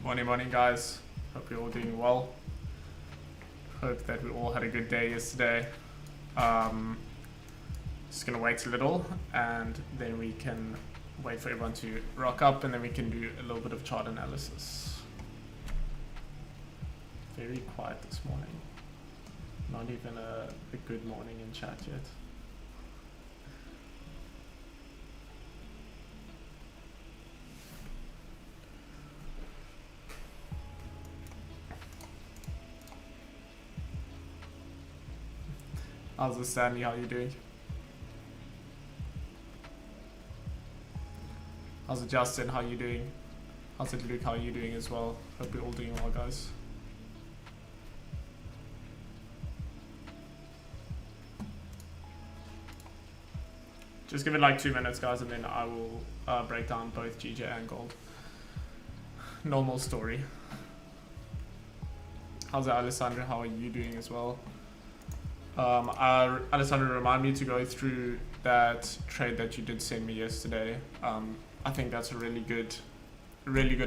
Morning guys, hope you're all doing well. Hope that we all had a good day yesterday. Just gonna wait a little and then we can wait for everyone to rock up and then we can do a little bit of chart analysis. Very quiet this morning. Not even a good morning in chat yet. How's it, Stanley? How are you doing? How's it, Justin? How are you doing? How's it, Luke? How are you doing as well? Hope you're all doing well, guys. Just give it like 2 minutes, guys, and then I will break down both GJ and gold. Normal story. How's it, Alessandra? How are you doing as well? Alessandra, remind me to go through that trade that you did send me yesterday. I think that's a really good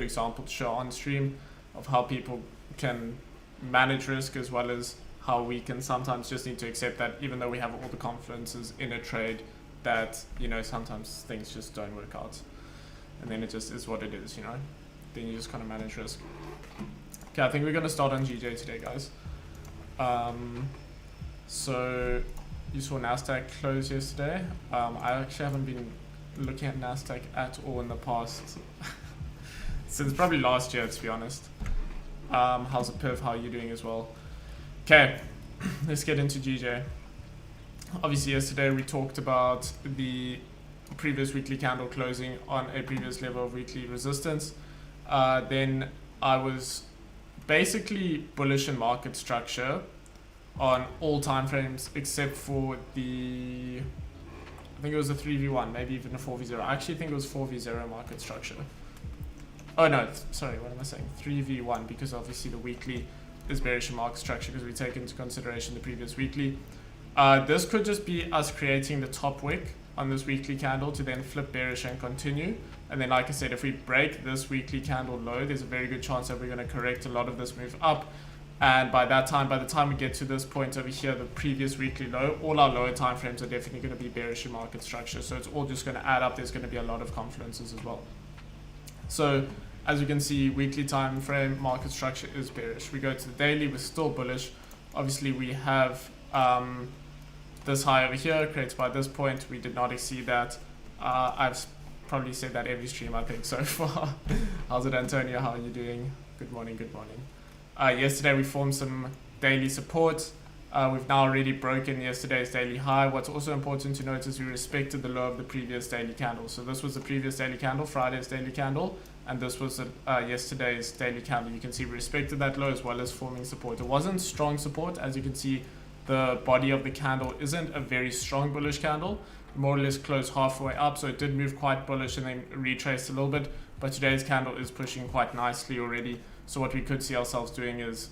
example to show on stream of how people can manage risk, as well as how we can sometimes just need to accept that even though we have all the confidences in a trade, that, you know, sometimes things just don't work out. And then it just is what it is, you know. Then you just kind of manage risk. Okay, I think we're going to start on GJ today, guys. So you saw Nasdaq close yesterday. I actually haven't been looking at Nasdaq at all in the past since probably last year, to be honest. How's it, Piv? How are you doing as well? Okay, let's get into GJ. Obviously yesterday we talked about the previous weekly candle closing on a previous level of weekly resistance. Then I was basically bullish in market structure on all time frames except for the, I think it was a 3v1, maybe even a 4v0. I actually think it was 4v0 market structure. Oh no, sorry, what am I saying? 3v1, because obviously the weekly is bearish in market structure because we take into consideration the previous weekly. This could just be us creating the top wick on this weekly candle to then flip bearish and continue. And then, like I said, if we break this weekly candle low, there's a very good chance that we're going to correct a lot of this move up. And by the time we get to this point over here, the previous weekly low, all our lower time frames are definitely going to be bearish in market structure. So it's all just going to add up. There's going to be a lot of confluences as well. So as you can see, weekly time frame market structure is bearish. We go to the daily, we're still bullish. Obviously, we have this high over here created by this point. We did not exceed that. I've probably said that every stream, I think, so far. How's it, Antonio? How are you doing? Good morning. Good morning. Yesterday we formed some daily support. We've now already broken yesterday's daily high. What's also important to note is we respected the low of the previous daily candle. So this was the previous daily candle, Friday's daily candle, and this was yesterday's daily candle. You can see we respected that low as well as forming support. It wasn't strong support. As you can see, the body of the candle isn't a very strong bullish candle. More or less closed halfway up, so it did move quite bullish and then retraced a little bit. But today's candle is pushing quite nicely already. So what we could see ourselves doing is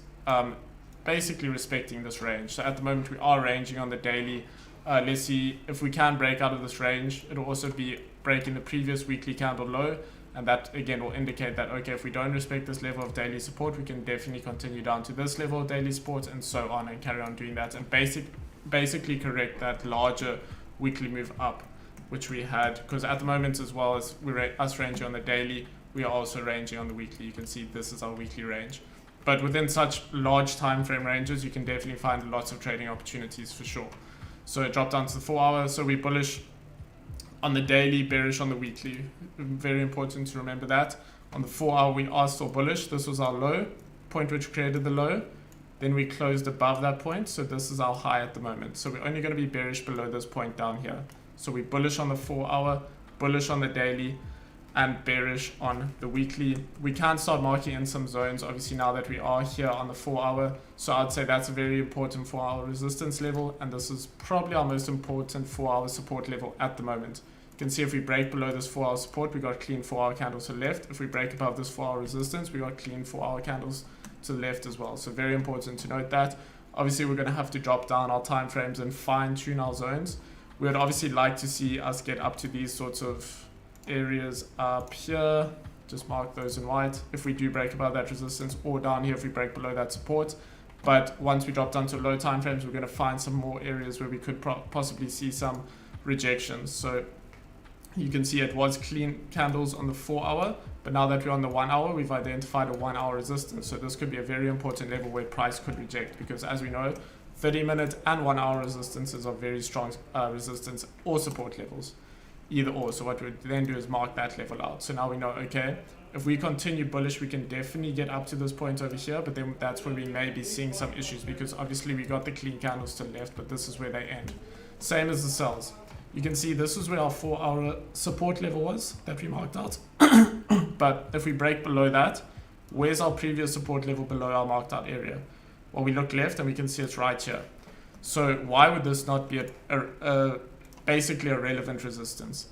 basically respecting this range. So at the moment we are ranging on the daily. Let's see if we can break out of this range. It'll also be breaking the previous weekly candle low. And that again will indicate that, okay, if we don't respect this level of daily support, we can definitely continue down to this level of daily support and so on, and carry on doing that and basically correct that larger weekly move up, which we had. Because at the moment, as well as us ranging on the daily, we are also ranging on the weekly. You can see this is our weekly range. But within such large time frame ranges, you can definitely find lots of trading opportunities for sure. So it dropped down to the 4 hour. So we bullish on the daily, bearish on the weekly. Very important to remember that. On the 4 hour, we are still bullish. This was our low, point which created the low. Then we closed above that point. So this is our high at the moment. So we're only going to be bearish below this point down here. So we bullish on the 4 hour, bullish on the daily, and bearish on the weekly. We can start marking in some zones, obviously, now that we are here on the 4 hour. So I'd say that's a very important 4 hour resistance level. And this is probably our most important 4 hour support level at the moment. You can see if we break below this 4 hour support, we got clean 4 hour candles to the left. If we break above this 4 hour resistance, we got clean 4 hour candles to the left as well. So very important to note that. Obviously, we're going to have to drop down our time frames and fine tune our zones. We would obviously like to see us get up to these sorts of areas up here. just mark those in white if we do break above that resistance, or down here if we break below that support. But once we drop down to low time frames, we're going to find some more areas where we could possibly see some rejections. So you can see it was clean candles on the 4 hour, but now that we're on the 1 hour, we've identified a 1 hour resistance. So this could be a very important level where price could reject, because as we know, 30-minute and 1 hour resistances are very strong resistance or support levels, either or. So what we then do is mark that level out. So now we know, okay, if we continue bullish, we can definitely get up to this point over here, but then that's where we may be seeing some issues, because obviously we got the clean candles to the left, but this is where they end. Same as the sells. You can see this is where our 4 hour support level was that we marked out. But if we break below that, where's our previous support level below our marked out area? Well, we look left and we can see it's right here. So why would this not be basically a relevant resistance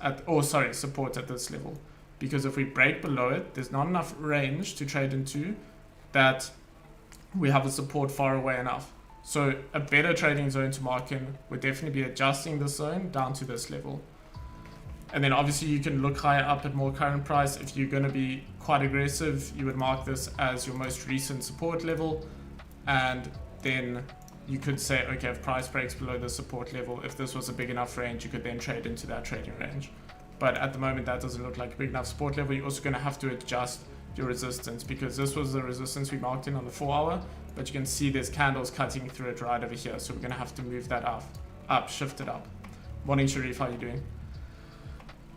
support at this level? Because if we break below it, there's not enough range to trade into that we have a support far away enough. So a better trading zone to mark in would definitely be adjusting the zone down to this level. And then obviously you can look higher up at more current price. If you're going to be quite aggressive, you would mark this as your most recent support level. And then you could say, okay, if price breaks below the support level, if this was a big enough range, you could then trade into that trading range. But at the moment, that doesn't look like a big enough support level. You're also going to have to adjust your resistance, because this was the resistance we marked in on the 4 hour, but you can see there's candles cutting through it right over here. So we're going to have to move that shift it up. Morning, Sharif, how are you doing?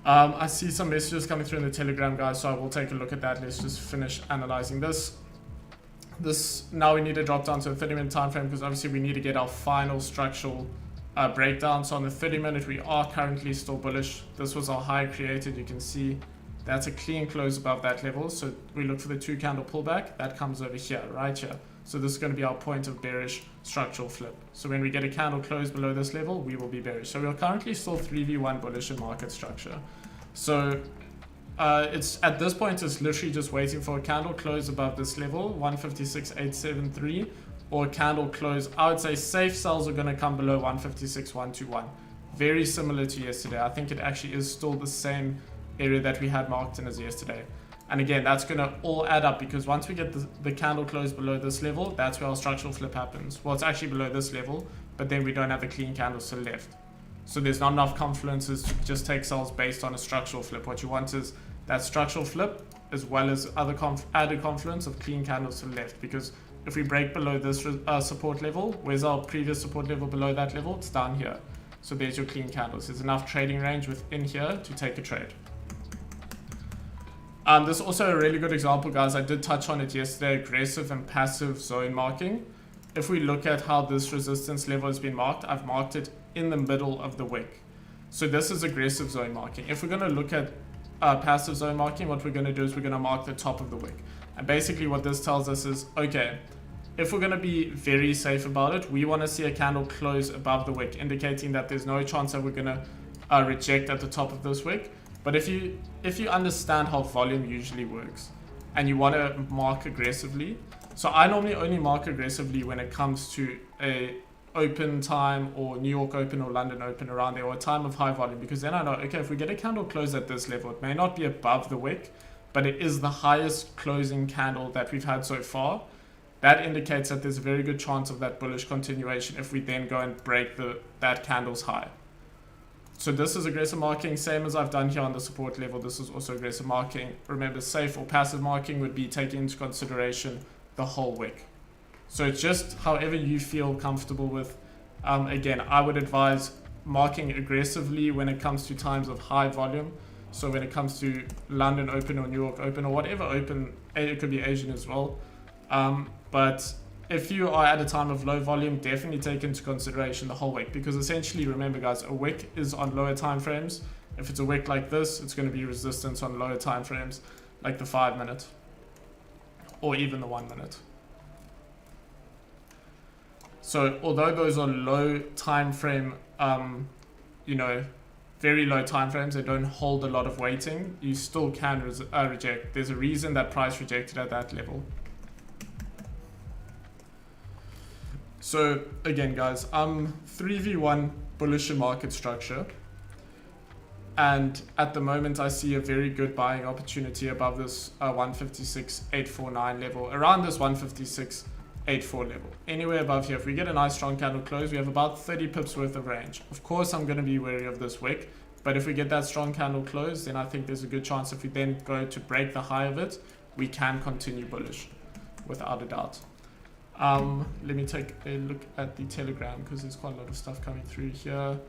I see some messages coming through in the Telegram, guys, so I will take a look at that. Let's just finish analyzing this. Now we need to drop down to a 30-minute time frame, because obviously we need to get our final structural breakdown. So on the 30-minute, we are currently still bullish. This was our high created. You can see that's a clean close above that level. So we look for the 2 candle pullback. That comes over here, right here. So this is going to be our point of bearish structural flip. So when we get a candle close below this level, we will be bearish. So we are currently still 3v1 bullish in market structure. So it's at this point, it's literally just waiting for a candle close above this level, 156.873, or a candle close. I would say safe sells are going to come below 156.121. Very similar to yesterday. I think it actually is still the same area that we had marked in as yesterday. And again, that's going to all add up, because once we get the candle close below this level, that's where our structural flip happens. Well, it's actually below this level, but then we don't have the clean candles to the left. So there's not enough confluences to just take sells based on a structural flip. What you want is that structural flip, as well as other added confluence of clean candles to the left. Because if we break below this support level, where's our previous support level below that level? It's down here. So there's your clean candles. There's enough trading range within here to take a trade. This is also a really good example, guys. I did touch on it yesterday, aggressive and passive zone marking. If we look at how this resistance level has been marked, I've marked it in the middle of the wick. So this is aggressive zone marking. If we're going to look at passive zone marking, what we're going to do is we're going to mark the top of the wick. And basically what this tells us is, okay, if we're going to be very safe about it, we want to see a candle close above the wick, indicating that there's no chance that we're going to reject at the top of this wick. But if you understand how volume usually works and you want to mark aggressively, so I normally only mark aggressively when it comes to a open time, or New York open or London open around there, or a time of high volume, because then I know, okay, if we get a candle close at this level, it may not be above the wick, but it is the highest closing candle that we've had so far. That indicates that there's a very good chance of that bullish continuation if we then go and break that candle's high. So this is aggressive marking, same as I've done here on the support level. This is also aggressive marking. Remember, safe or passive marking would be taking into consideration the whole wick. So it's just however you feel comfortable with. Again, I would advise marking aggressively when it comes to times of high volume. So when it comes to London open or New York open or whatever open, it could be Asian as well. But if you are at a time of low volume, definitely take into consideration the whole wick, because essentially, remember guys, a wick is on lower time frames. If it's a wick like this, it's going to be resistance on lower time frames, like the 5 minute or even the 1 minute. So although those are low time frame, very low time frames, they don't hold a lot of weighting, you still can reject. There's a reason that price rejected at that level. So again, guys, 3v1 bullish in market structure. And at the moment, I see a very good buying opportunity above this 156.849 level, around this 156.84 level. Anywhere above here, if we get a nice strong candle close, we have about 30 pips worth of range. Of course, I'm going to be wary of this wick, but if we get that strong candle close, then I think there's a good chance if we then go to break the high of it, we can continue bullish, without a doubt. Let me take a look at the Telegram, because there's quite a lot of stuff coming through here.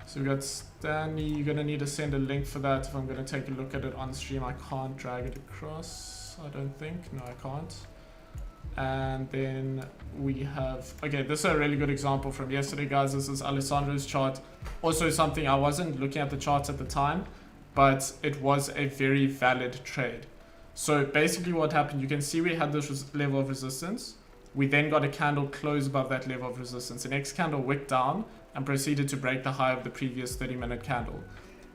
So we got Stanley. You're going to need to send a link for that if I'm going to take a look at it on stream. I can't drag it across, I don't think. No, I can't. And then we have, okay, this is a really good example from yesterday, guys. This is Alessandro's chart. Also something I wasn't looking at the charts at the time, but it was a very valid trade. So basically what happened, you can see we had this level of resistance. We then got a candle close above that level of resistance. The next candle wicked down and proceeded to break the high of the previous 30-minute candle.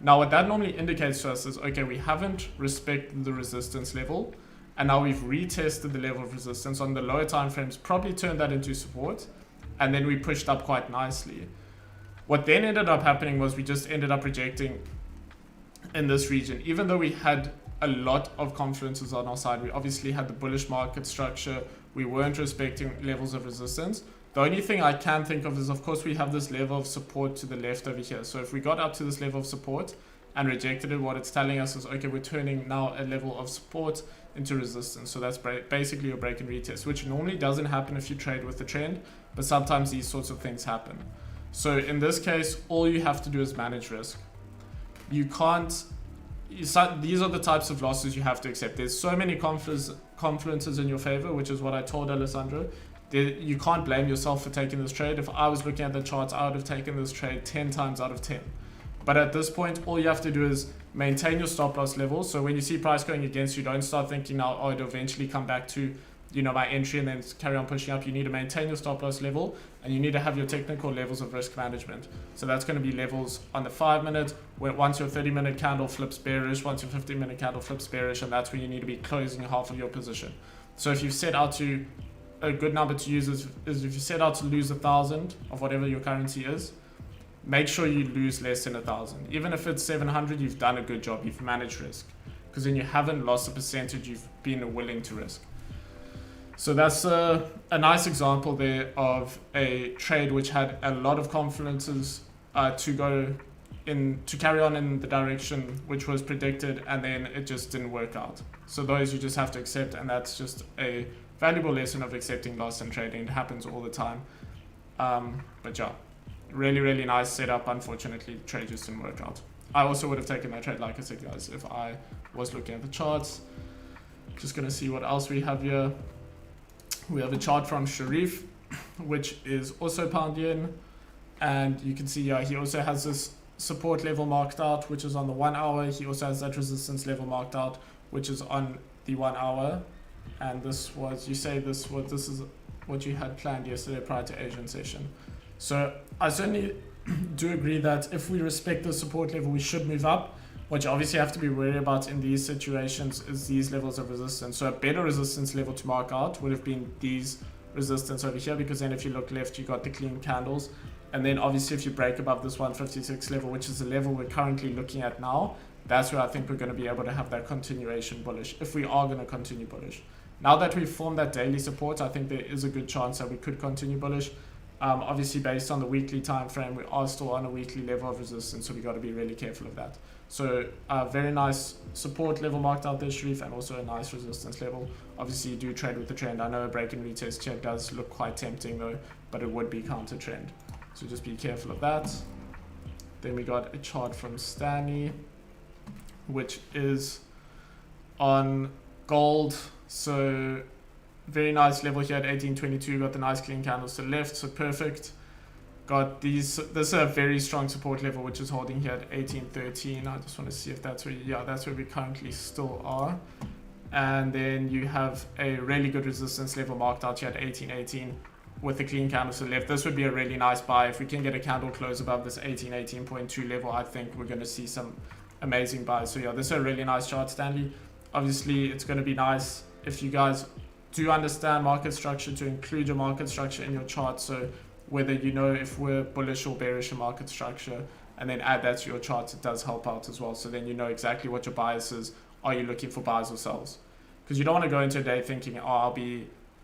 Now what that normally indicates to us is, okay, we haven't respected the resistance level, and now we've retested the level of resistance on the lower time frames, probably turned that into support, and then we pushed up quite nicely. What then ended up happening was we just ended up rejecting in this region. Even though we had a lot of confluences on our side, we obviously had the bullish market structure, we weren't respecting levels of resistance. The only thing I can think of is, of course, we have this level of support to the left over here. So if we got up to this level of support and rejected it, what it's telling us is, okay, we're turning now a level of support into resistance. So that's basically your break and retest, which normally doesn't happen if you trade with the trend, but sometimes these sorts of things happen. So in this case, all you have to do is manage risk. You can't, these are the types of losses you have to accept. There's so many confluences in your favor, which is what I told Alessandro. You can't blame yourself for taking this trade. If I was looking at the charts, I would have taken this trade 10 times out of 10. But at this point, all you have to do is maintain your stop loss level. So when you see price going against you, don't start thinking now, oh, it'll eventually come back to, you know, my entry and then carry on pushing up. You need to maintain your stop loss level, and you need to have your technical levels of risk management. So that's going to be levels on the 5 minute, where once your 30-minute candle flips bearish, once your 15-minute candle flips bearish, and that's when you need to be closing half of your position. So if you've set out to, a good number to use is if you set out to lose 1,000 of whatever your currency is, make sure you lose less than 1,000. Even if it's 700, you've done a good job. You've managed risk, because then you haven't lost a percentage you've been willing to risk. So that's a nice example there of a trade which had a lot of confluences to carry on in the direction which was predicted, and then it just didn't work out. So those you just have to accept, and that's just a valuable lesson of accepting loss and trading. It happens all the time. But yeah, really, really nice setup. Unfortunately, the trade just didn't work out. I also would have taken that trade, like I said, guys, if I was looking at the charts. Just going to see what else we have here. We have a chart from Sharif, which is also pound yen. And you can see he also has this support level marked out, which is on the 1 hour. He also has that resistance level marked out, which is on the 1 hour. And this was, this is what you had planned yesterday prior to Asian session. So I certainly do agree that if we respect the support level, we should move up. What you obviously have to be wary about in these situations is these levels of resistance. So a better resistance level to mark out would have been these resistance over here, because then if you look left, you got the clean candles. And then obviously if you break above this 156 level, which is the level we're currently looking at now, that's where I think we're going to be able to have that continuation bullish, if we are going to continue bullish. Now that we've formed that daily support, I think there is a good chance that we could continue bullish. Obviously based on the weekly time frame, we are still on a weekly level of resistance, so we got to be really careful of that. So very nice support level marked out there, Sharif, and also a nice resistance level. Obviously you do trade with the trend. I know a break and retest here does look quite tempting though, but it would be counter trend. So just be careful of that. Then we got a chart from Stanley, which is on gold. So very nice level here at 1822. Got the nice clean candles to the left, so perfect. Got these, this is a very strong support level which is holding here at 1813. I just want to see if that's where, yeah, that's where we currently still are. And then you have a really good resistance level marked out here at 1818 with the clean candles to the left. This would be a really nice buy. If we can get a candle close above this 1818.2 level, I think we're going to see some amazing buys. So yeah, this is a really nice chart, Stanley. Obviously it's going to be nice if you guys do understand market structure, to include your market structure in your chart. So whether you know if we're bullish or bearish in market structure, and then add that to your charts. It does help out as well. So then you know exactly what your bias is. Are you looking for buys or sells? Because you don't want to go into a day thinking, oh,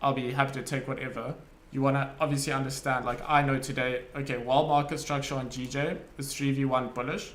I'll be happy to take whatever. You want to obviously understand, like I know today, okay, while market structure on GJ is 3v1 bullish,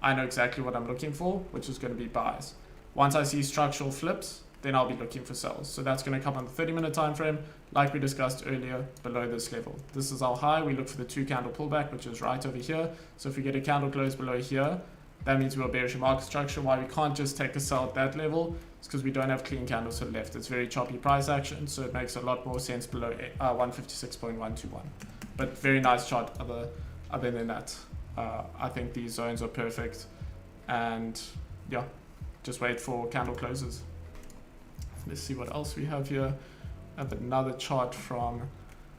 I know exactly what I'm looking for, which is going to be buys. Once I see structural flips, then I'll be looking for sells. So that's going to come on the 30-minute time frame, like we discussed earlier, below this level. This is our high. We look for the 2-candle pullback, which is right over here. So if we get a candle close below here, that means we're bearish in market structure. Why we can't just take a sell at that level is because we don't have clean candles to the left. It's very choppy price action, so it makes a lot more sense below 156.121. But very nice chart other than that. I think these zones are perfect. And yeah, just wait for candle closes. Let's see what else we have here. I have another chart from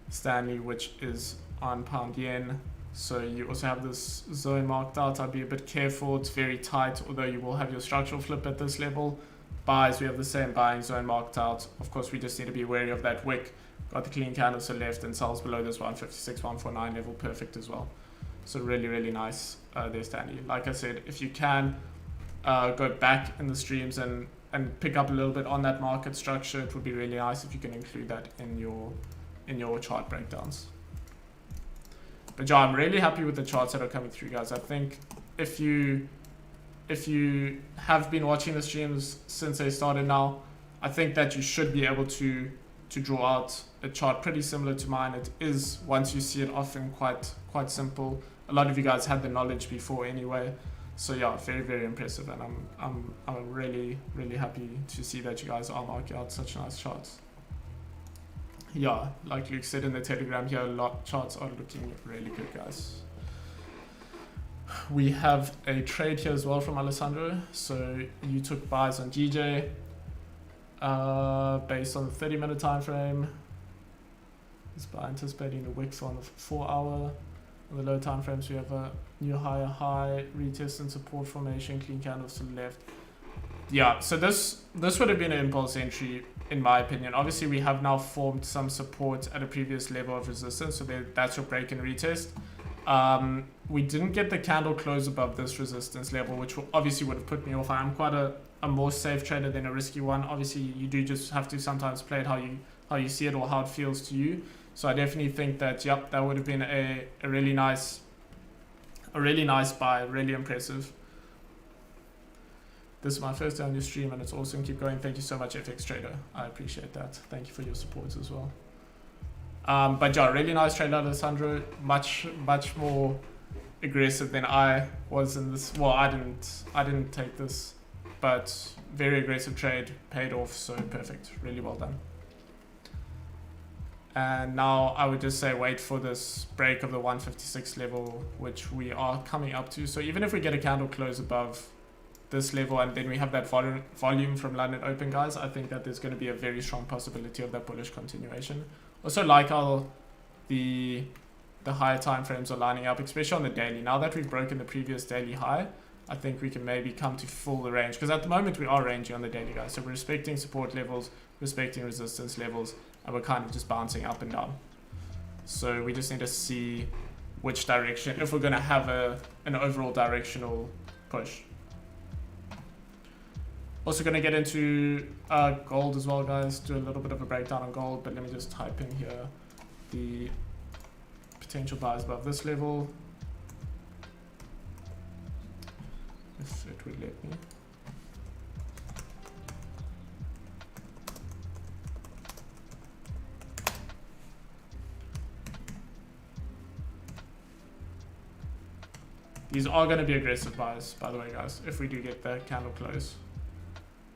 Stanley, which is on pound yen. So you also have this zone marked out. I'd be a bit careful. It's very tight, although you will have your structural flip at this level. Buys, we have the same buying zone marked out. Of course, we just need to be wary of that wick. Got the clean candles to the left, and sells below this 156, 149 level, perfect as well. So really, really nice there, Stanley. Like I said, if you can go back in the streams and pick up a little bit on that market structure, it would be really nice if you can include that in your chart breakdowns. But yeah, I'm really happy with the charts that are coming through, guys. I think if you have been watching the streams since they started now, I think that you should be able to draw out a chart pretty similar to mine. It is, once you see it, often quite simple. A lot of you guys had the knowledge before anyway. So yeah, very, very impressive, and I'm really, really happy to see that you guys are marking out such nice charts. Yeah, like Luke said in the Telegram here, charts are looking really good, guys. We have a trade here as well from Alessandro. So you took buys on GJ based on the 30-minute time frame. It's by anticipating the wicks on the 4-hour. On the low time frames, we have a new higher high, retest and support formation, clean candles to the left. Yeah, so this would have been an impulse entry, in my opinion. Obviously, we have now formed some support at a previous level of resistance, so that's your break and retest. We didn't get the candle close above this resistance level, which obviously would have put me off. I'm quite a more safe trader than a risky one. Obviously, you do just have to sometimes play it how you see it or how it feels to you. So I definitely think that, yep, that would have been a really nice buy, really impressive. This is my first day on your stream, and it's awesome. Keep going. Thank you so much, FX Trader. I appreciate that. Thank you for your support as well. But yeah, really nice trade, Alessandro. Much more aggressive than I was in this. Well, I didn't take this, but very aggressive trade, paid off. So perfect. Really well done. And now I would just say wait for this break of the 156 level, which we are coming up to. So even if we get a candle close above this level and then we have that volume from London Open, guys, I think that there's going to be a very strong possibility of that bullish continuation. Also like how the higher time frames are lining up, especially on the daily. Now that we've broken the previous daily high, I think we can maybe come to full range, because at the moment we are ranging on the daily, guys. So we're respecting support levels, respecting resistance levels, and we're kind of just bouncing up and down. So we just need to see which direction, if we're going to have an overall directional push. Also going to get into gold as well, guys. Do a little bit of a breakdown on gold, but let me just type in here the potential buys above this level, if it would let me. These are going to be aggressive buys, by the way, guys, if we do get the candle close.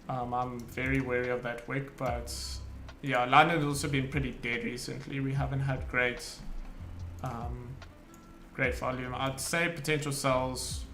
I'm very wary of that wick, but yeah, London has also been pretty dead recently. We haven't had great volume. I'd say potential sells.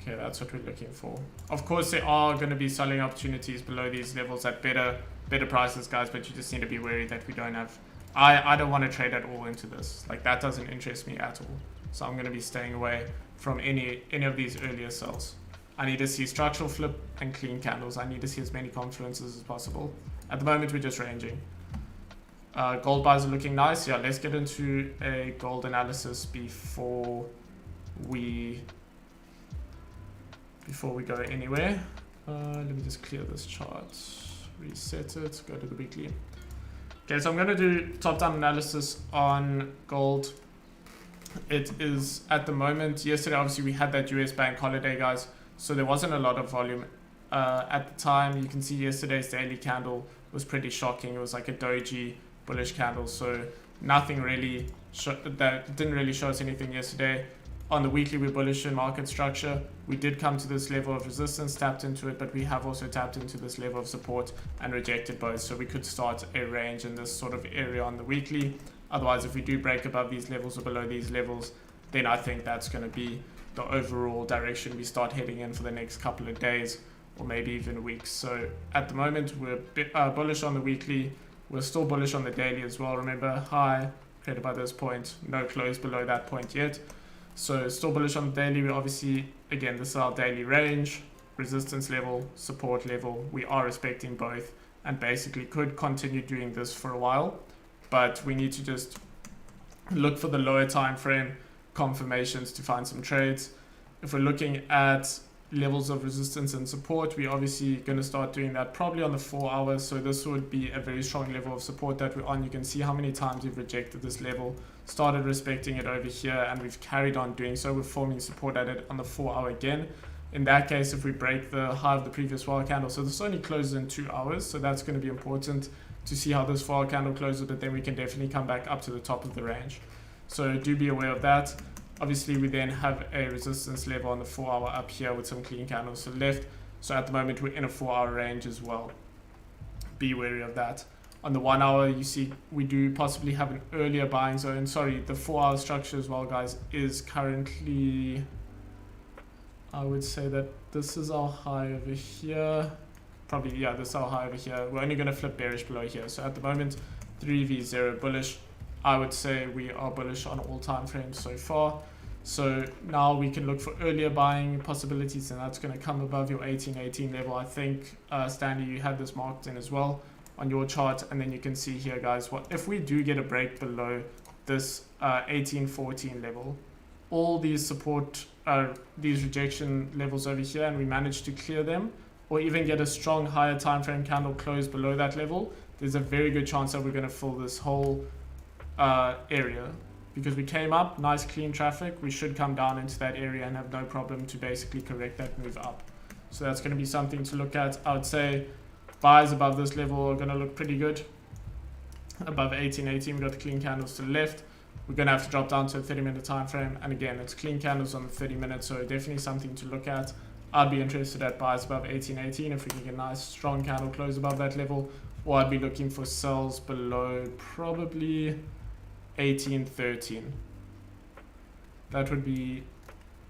Okay, that's what we're looking for. Of course, there are going to be selling opportunities below these levels at better prices, guys, but you just need to be wary that we don't have... I don't want to trade at all into this. Like, that doesn't interest me at all. So I'm going to be staying away from any of these earlier sells. I need to see structural flip and clean candles. I need to see as many confluences as possible. At the moment, we're just ranging. Gold buys are looking nice. Yeah, let's get into a gold analysis before we go anywhere. Let me just clear this chart, reset it, go to the weekly. Okay, so I'm going to do top-down analysis on gold. It is at the moment, yesterday obviously we had that US bank holiday, guys, so there wasn't a lot of volume at the time. You can see yesterday's daily candle was pretty shocking. It was like a doji bullish candle, so nothing really that didn't really show us anything yesterday. On the weekly, we're bullish in market structure. We did come to this level of resistance, tapped into it, but we have also tapped into this level of support and rejected both. So we could start a range in this sort of area on the weekly. Otherwise, if we do break above these levels or below these levels, then I think that's going to be the overall direction we start heading in for the next couple of days or maybe even weeks. So at the moment, we're bullish on the weekly. We're still bullish on the daily as well. Remember, high created by this point, no close below that point yet. So still bullish on the daily. We obviously, again, this is our daily range, resistance level, support level. We are respecting both and basically could continue doing this for a while, but we need to just look for the lower time frame confirmations to find some trades. If we're looking at levels of resistance and support, we're obviously going to start doing that probably on the 4 hours. So this would be a very strong level of support that we're on. You can see how many times we've rejected this level, started respecting it over here, and we've carried on doing so. We're forming support at it on the 4 hour again. In that case, if we break the high of the previous 4 hour candle, so this only closes in 2 hours, so that's going to be important to see how this 4 hour candle closes, but then we can definitely come back up to the top of the range. So do be aware of that. Obviously, we then have a resistance level on the 4 hour up here with some clean candles to the left. So at the moment, we're in a 4 hour range as well. Be wary of that. On the 1 hour, you see we do possibly have an earlier buying zone. Sorry, the 4 hour structure as well, guys, is currently... I would say that this is our high over here. Probably, yeah, this is our high over here. We're only going to flip bearish below here. So at the moment, 3v0 bullish. I would say we are bullish on all time frames so far. So now we can look for earlier buying possibilities, and that's going to come above your 1818 level. I think, Stanley, you had this marked in as well on your chart. And then you can see here, guys, what if we do get a break below this 1814 level, all these support, these rejection levels over here, and we manage to clear them, or even get a strong higher time frame candle close below that level, there's a very good chance that we're going to fill this whole area, because we came up, nice clean traffic. We should come down into that area and have no problem to basically correct that move up. So that's going to be something to look at. I would say buys above this level are going to look pretty good. Above 1818, we've got the clean candles to the left. We're going to have to drop down to a 30-minute time frame, and again, it's clean candles on the 30 minutes, so definitely something to look at. I'd be interested at buys above 1818 if we can get a nice strong candle close above that level, or I'd be looking for sells below probably 1813. That would be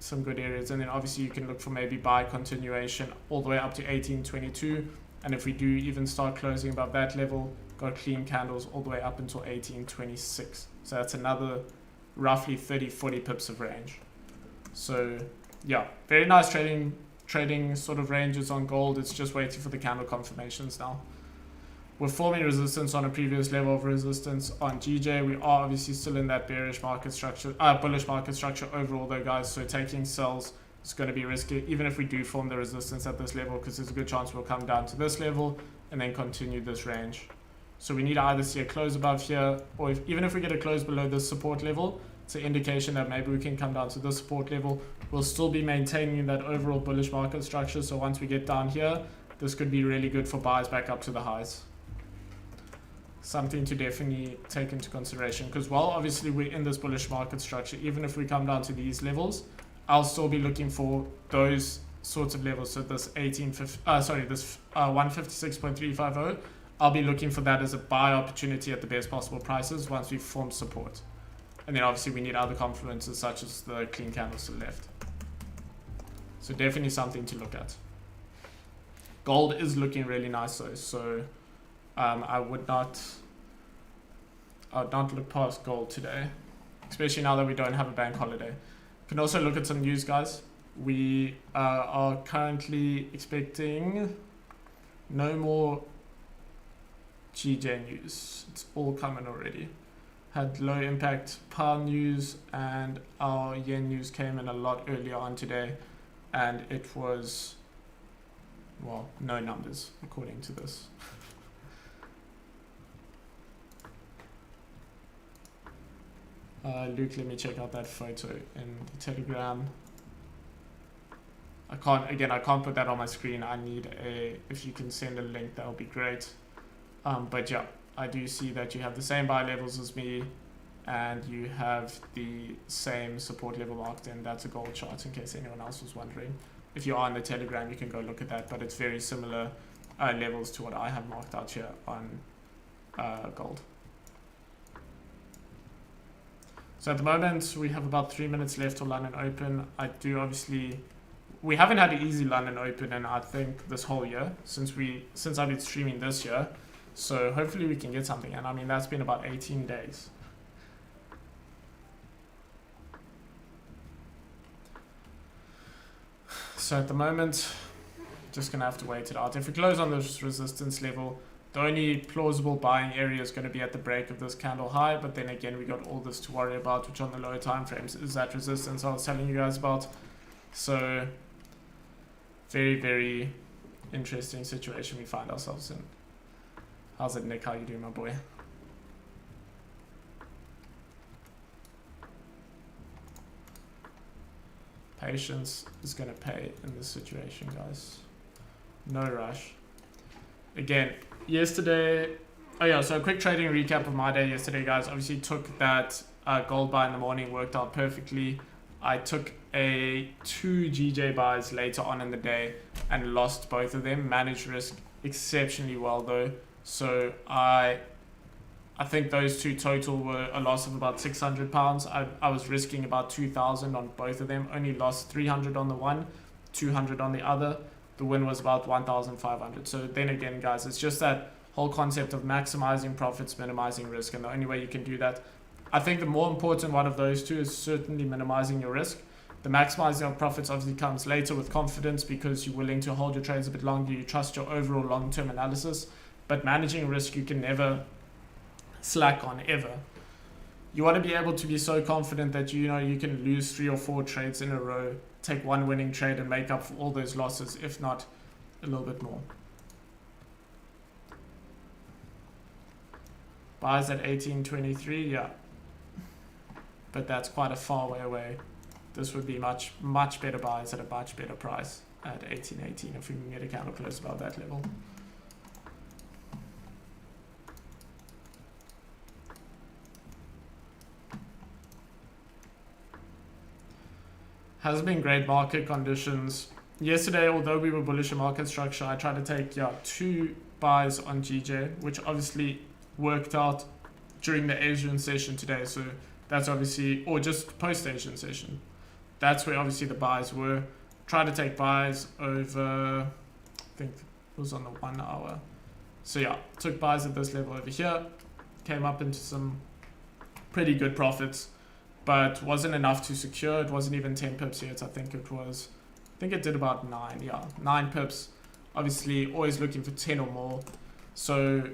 some good areas. And then obviously you can look for maybe buy continuation all the way up to 1822, and if we do even start closing above that level, got clean candles all the way up until 1826. So that's another roughly 30-40 pips of range. So yeah, very nice trading sort of ranges on gold. It's just waiting for the candle confirmations now. We're forming resistance on a previous level of resistance on GJ. We are obviously still in that bearish market structure, bullish market structure overall though, guys. So taking sells is going to be risky, even if we do form the resistance at this level, because there's a good chance we'll come down to this level and then continue this range. So we need to either see a close above here, or even if we get a close below this support level, it's an indication that maybe we can come down to this support level. We'll still be maintaining that overall bullish market structure. So once we get down here, this could be really good for buys back up to the highs. Something to definitely take into consideration, because while obviously we're in this bullish market structure, even if we come down to these levels, I'll still be looking for those sorts of levels. So this 156.350, I'll be looking for that as a buy opportunity at the best possible prices once we form support. And then obviously we need other confluences such as the clean candles to the left. So definitely something to look at. Gold is looking really nice though, so I would not look past gold today, especially now that we don't have a bank holiday. You can also look at some news, guys. We are currently expecting no more GJ news. It's all coming already. Had low impact pound news, and our yen news came in a lot earlier on today, and it was, well, no numbers according to this. Luke, let me check out that photo in the Telegram. I can't put that on my screen. I need if you can send a link, that would be great. But yeah, I do see that you have the same buy levels as me, and you have the same support level marked in. That's a gold chart, in case anyone else was wondering. If you are on the Telegram, you can go look at that, but it's very similar levels to what I have marked out here on gold. So at the moment, we have about 3 minutes left till London Open. We haven't had an easy London Open in, I think, this whole year, since I've been streaming this year. So hopefully we can get something. And I mean, that's been about 18 days. So at the moment, just going to have to wait it out. If we close on this resistance level, the only plausible buying area is going to be at the break of this candle high, but then again, we got all this to worry about, which on the lower time frames is that resistance I was telling you guys about. So very, very interesting situation we find ourselves in. How's it, Nick? How you doing, my boy? Patience is going to pay in this situation, guys. No rush. Again, yesterday, so a quick trading recap of my day yesterday, guys. Obviously took that gold buy in the morning, worked out perfectly. I took 2 GJ buys later on in the day and lost both of them. Managed risk exceptionally well though. So I think those two total were a loss of about £600. I was risking about 2,000 on both of them. Only lost 300 on the one, 200 on the other. The win was about 1,500. So then again, guys, it's just that whole concept of maximizing profits, minimizing risk. And the only way you can do that, I think the more important one of those two is certainly minimizing your risk. The maximizing of profits obviously comes later with confidence, because you're willing to hold your trades a bit longer. You trust your overall long-term analysis. But managing risk, you can never slack on, ever. You want to be able to be so confident that you can lose 3 or 4 trades in a row, take one winning trade and make up for all those losses, if not a little bit more. Buys at 18.23, yeah, but that's quite a far way away. This would be much better buys at a much better price at 18.18 if we can get a candle close above that level. Has been great market conditions. Yesterday, although we were bullish in market structure, I tried to take 2 buys on GJ, which obviously worked out during the Asian session today. So that's obviously, or just post-Asian session. That's where obviously the buys were. Tried to take buys over, I think it was on the 1 hour. So yeah, took buys at this level over here. Came up into some pretty good profits, but wasn't enough to secure. It wasn't even 10 pips yet. I think it did about 9 pips. Obviously always looking for 10 or more. So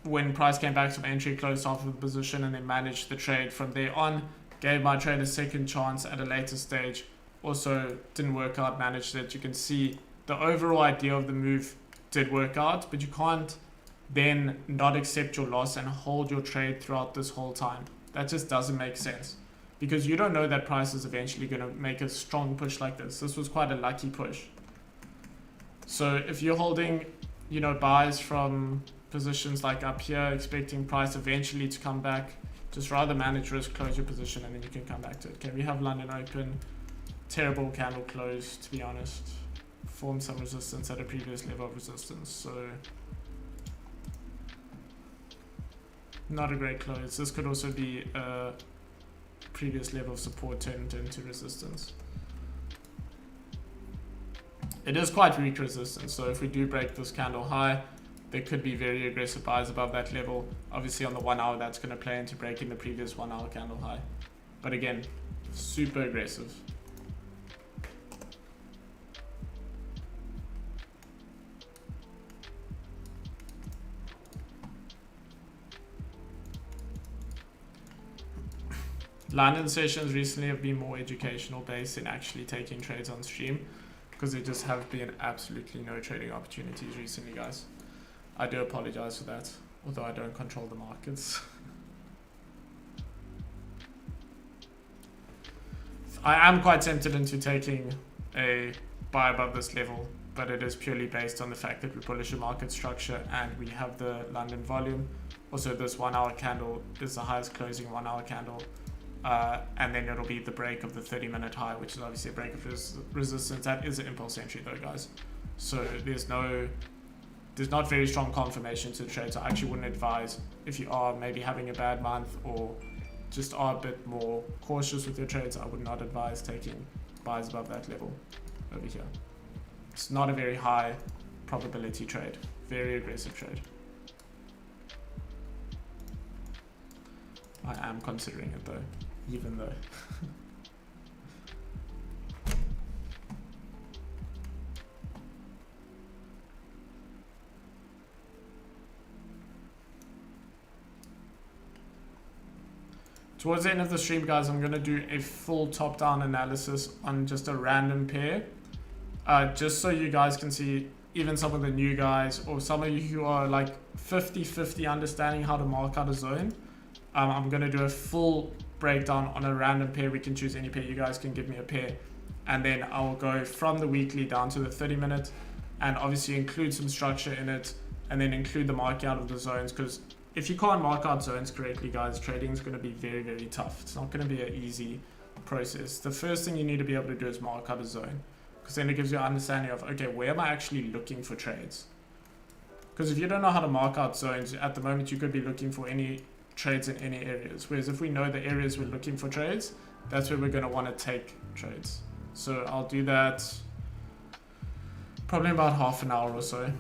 when price came back to my entry, closed off with the position and then managed the trade from there on. Gave my trade a second chance at a later stage. Also didn't work out, managed it. You can see the overall idea of the move did work out, but you can't then not accept your loss and hold your trade throughout this whole time. That just doesn't make sense, because you don't know that price is eventually going to make a strong push like this. This was quite a lucky push. So if you're holding, buys from positions like up here, expecting price eventually to come back, just rather manage risk, close your position, and then you can come back to it. Okay, we have London Open. Terrible candle close, to be honest. Formed some resistance at a previous level of resistance, so not a great close. This could also be a previous level of support turned into resistance. it is quite weak resistance. So if we do break this candle high, there could be very aggressive buys above that level. Obviously on the 1 hour, that's going to play into breaking the previous 1 hour candle high. But again, super aggressive. London sessions recently have been more educational based in actually taking trades on stream, because there just have been absolutely no trading opportunities recently, guys. I do apologize for that, although I don't control the markets. I am quite tempted into taking a buy above this level, but it is purely based on the fact that we bullish a market structure and we have the London volume. Also, this 1 hour candle is the highest closing 1 hour candle. And then it'll be the break of the 30-minute high, which is obviously a break of resistance. That is an impulse entry though, guys. So there's not very strong confirmation to the trade. So I actually wouldn't advise, if you are maybe having a bad month or just are a bit more cautious with your trades, I would not advise taking buys above that level over here. It's not a very high probability trade, very aggressive trade. I am considering it though, even though. Towards the end of the stream, guys, I'm going to do a full top-down analysis on just a random pair. Just so you guys can see, even some of the new guys, or some of you who are like 50-50 understanding how to mark out a zone. I'm going to do a full breakdown on a random pair. We can choose any pair. You guys can give me a pair. And then I'll go from the weekly down to the 30-minute, and obviously include some structure in it, and then include the marking out of the zones, because if you can't mark out zones correctly, guys, trading is going to be very, very tough. It's not going to be an easy process. The first thing you need to be able to do is mark out a zone, because then it gives you an understanding of, okay, where am I actually looking for trades? Because if you don't know how to mark out zones, at the moment you could be looking for any trades in any areas. Whereas if we know the areas we're looking for trades, that's where we're going to want to take trades. So I'll do that probably about half an hour or so.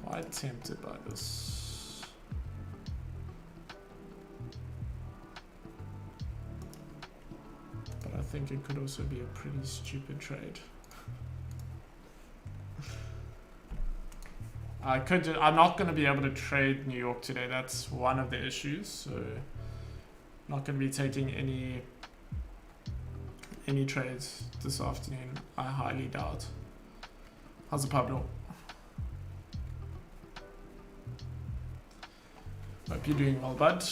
Quite tempted by this. But I think it could also be a pretty stupid trade. I'm not going to be able to trade New York today. That's one of the issues. So I'm not going to be taking any trades this afternoon. I highly doubt. How's the Pablo? Hope you're doing well, bud.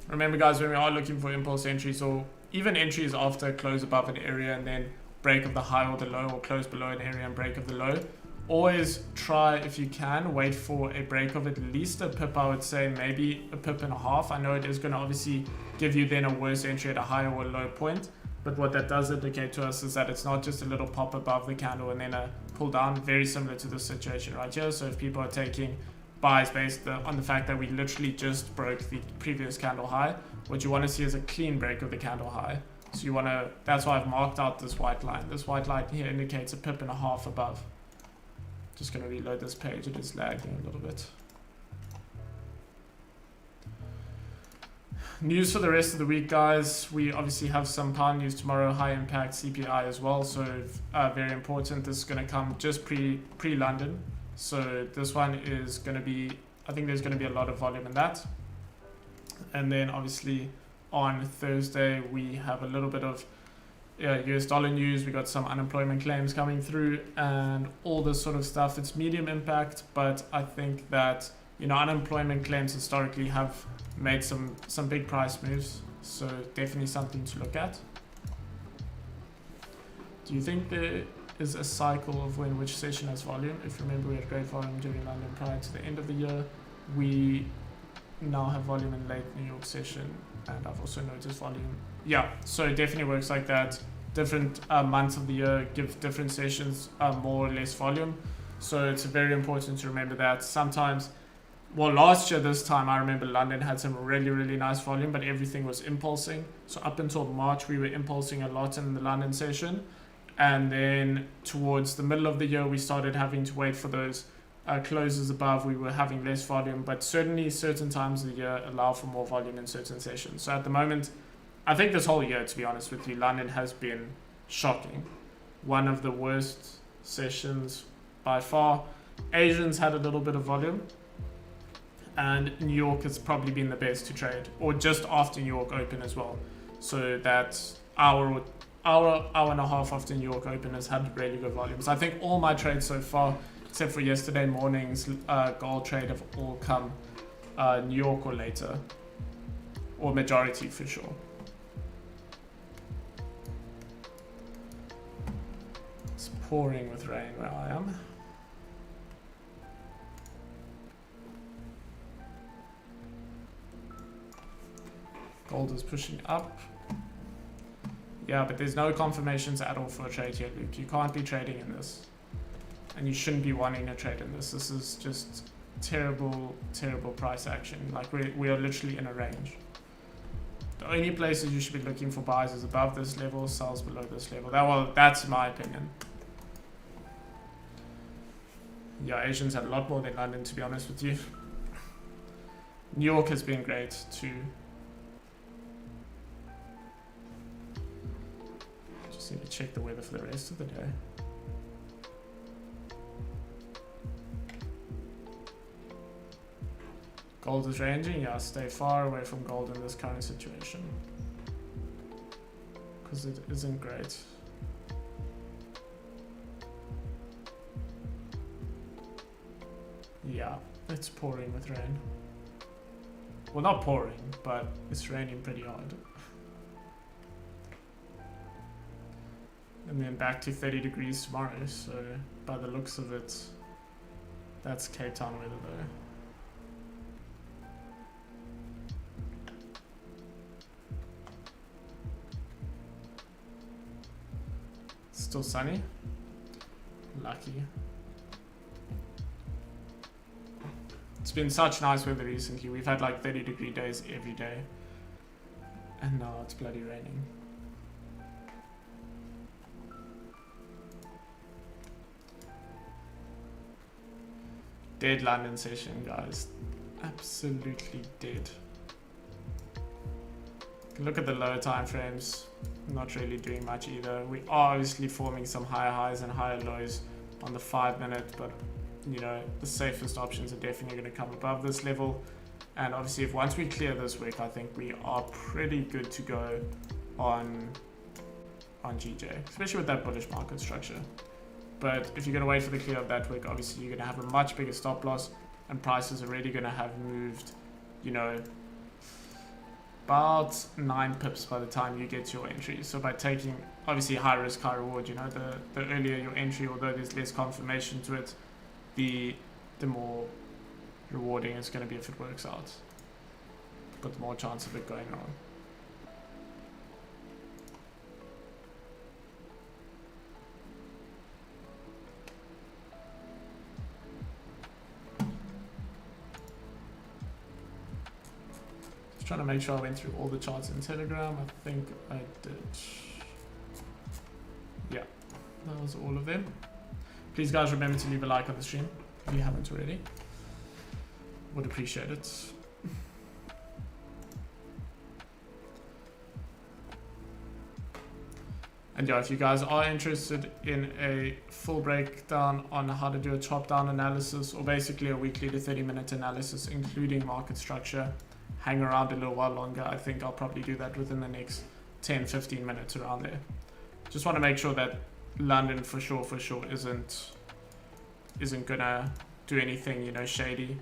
Remember, guys, when we are looking for impulse entries or even entries after close above an area and then break of the high or the low, or close below an area and break of the low, always try, if you can, wait for a break of at least a pip. I would say maybe a pip and a half. I know it is going to obviously give you then a worse entry at a high or a low point, but what that does indicate to us is that it's not just a little pop above the candle and then a pull down, very similar to this situation right here. So if people are taking buys based on the fact that we literally just broke the previous candle high, what you want to see is a clean break of the candle high. So you want to, that's why I've marked out this white line. This white line here indicates a pip and a half above. Just going to reload this page, it is lagging a little bit. News for the rest of the week, guys. We obviously have some pound news tomorrow, high impact CPI as well. So very important. This is going to come just pre-London. So this one is going to be, I think there's going to be a lot of volume in that. And then obviously on Thursday, we have a little bit of US dollar news. We got some unemployment claims coming through and all this sort of stuff. It's medium impact, but I think that, you know, unemployment claims historically have made some big price moves. So definitely something to look at. Do you think there is a cycle of which session has volume? If you remember, we had great volume during London prior to the end of the year. We now have volume in late New York session, and I've also noticed volume. Yeah, so it definitely works like that. different months of the year give different sessions more or less volume. So it's very important to remember that sometimes, well, last year this time I remember London had some really, really nice volume, but everything was impulsing. So up until March we were impulsing a lot in the London session, and then towards the middle of the year we started having to wait for those closes above. We were having less volume, but certainly certain times of the year allow for more volume in certain sessions. So at the moment, I think this whole year, to be honest with you, London has been shocking. One of the worst sessions by far. Asians had a little bit of volume, and New York has probably been the best to trade, or just after New York Open as well. So that hour and a half after New York Open has had really good volumes. I think all my trades so far, except for yesterday morning's gold trade, have all come New York or later, or majority for sure. It's pouring with rain where I am. Gold is pushing up. Yeah, but there's no confirmations at all for a trade here, Luke. You can't be trading in this. And you shouldn't be wanting to trade in this. This is just terrible, terrible price action. Like, we are literally in a range. The only places you should be looking for buys is above this level, sells below this level. That's my opinion. Yeah, Asians had a lot more than London, to be honest with you. New York has been great too. Just need to check the weather for the rest of the day. Gold is ranging. Yeah, stay far away from gold in this current situation, because it isn't great. Yeah, it's pouring with rain. Well, not pouring, but it's raining pretty hard. And then back to 30 degrees tomorrow, so by the looks of it, that's Cape Town weather though. Still sunny. Lucky. It's been such nice weather recently. We've had like 30-degree days every day. And now it's bloody raining. Dead London session, guys. Absolutely dead. Look at the lower time frames. Not really doing much either. We are obviously forming some higher highs and higher lows on the 5 minute, but you know, the safest options are definitely going to come above this level. And obviously, if once we clear this wick, I think we are pretty good to go on GJ, especially with that bullish market structure. But if you're going to wait for the clear of that wick, obviously you're going to have a much bigger stop loss, and prices are already going to have moved, you know, about 9 pips by the time you get to your entry. So by taking obviously high risk, high reward, you know, the earlier your entry, although there's less confirmation to it, the more rewarding it's going to be if it works out, but the more chance of it going wrong. Just trying to make sure I went through all the charts in Telegram. I think I did. Yeah, that was all of them. Please guys, remember to leave a like on the stream if you haven't already. Would appreciate it. And yeah, if you guys are interested in a full breakdown on how to do a top-down analysis, or basically a weekly to 30-minute analysis, including market structure, hang around a little while longer. I think I'll probably do that within the next 10-15 minutes around there. Just want to make sure that London for sure isn't gonna do anything, you know, shady.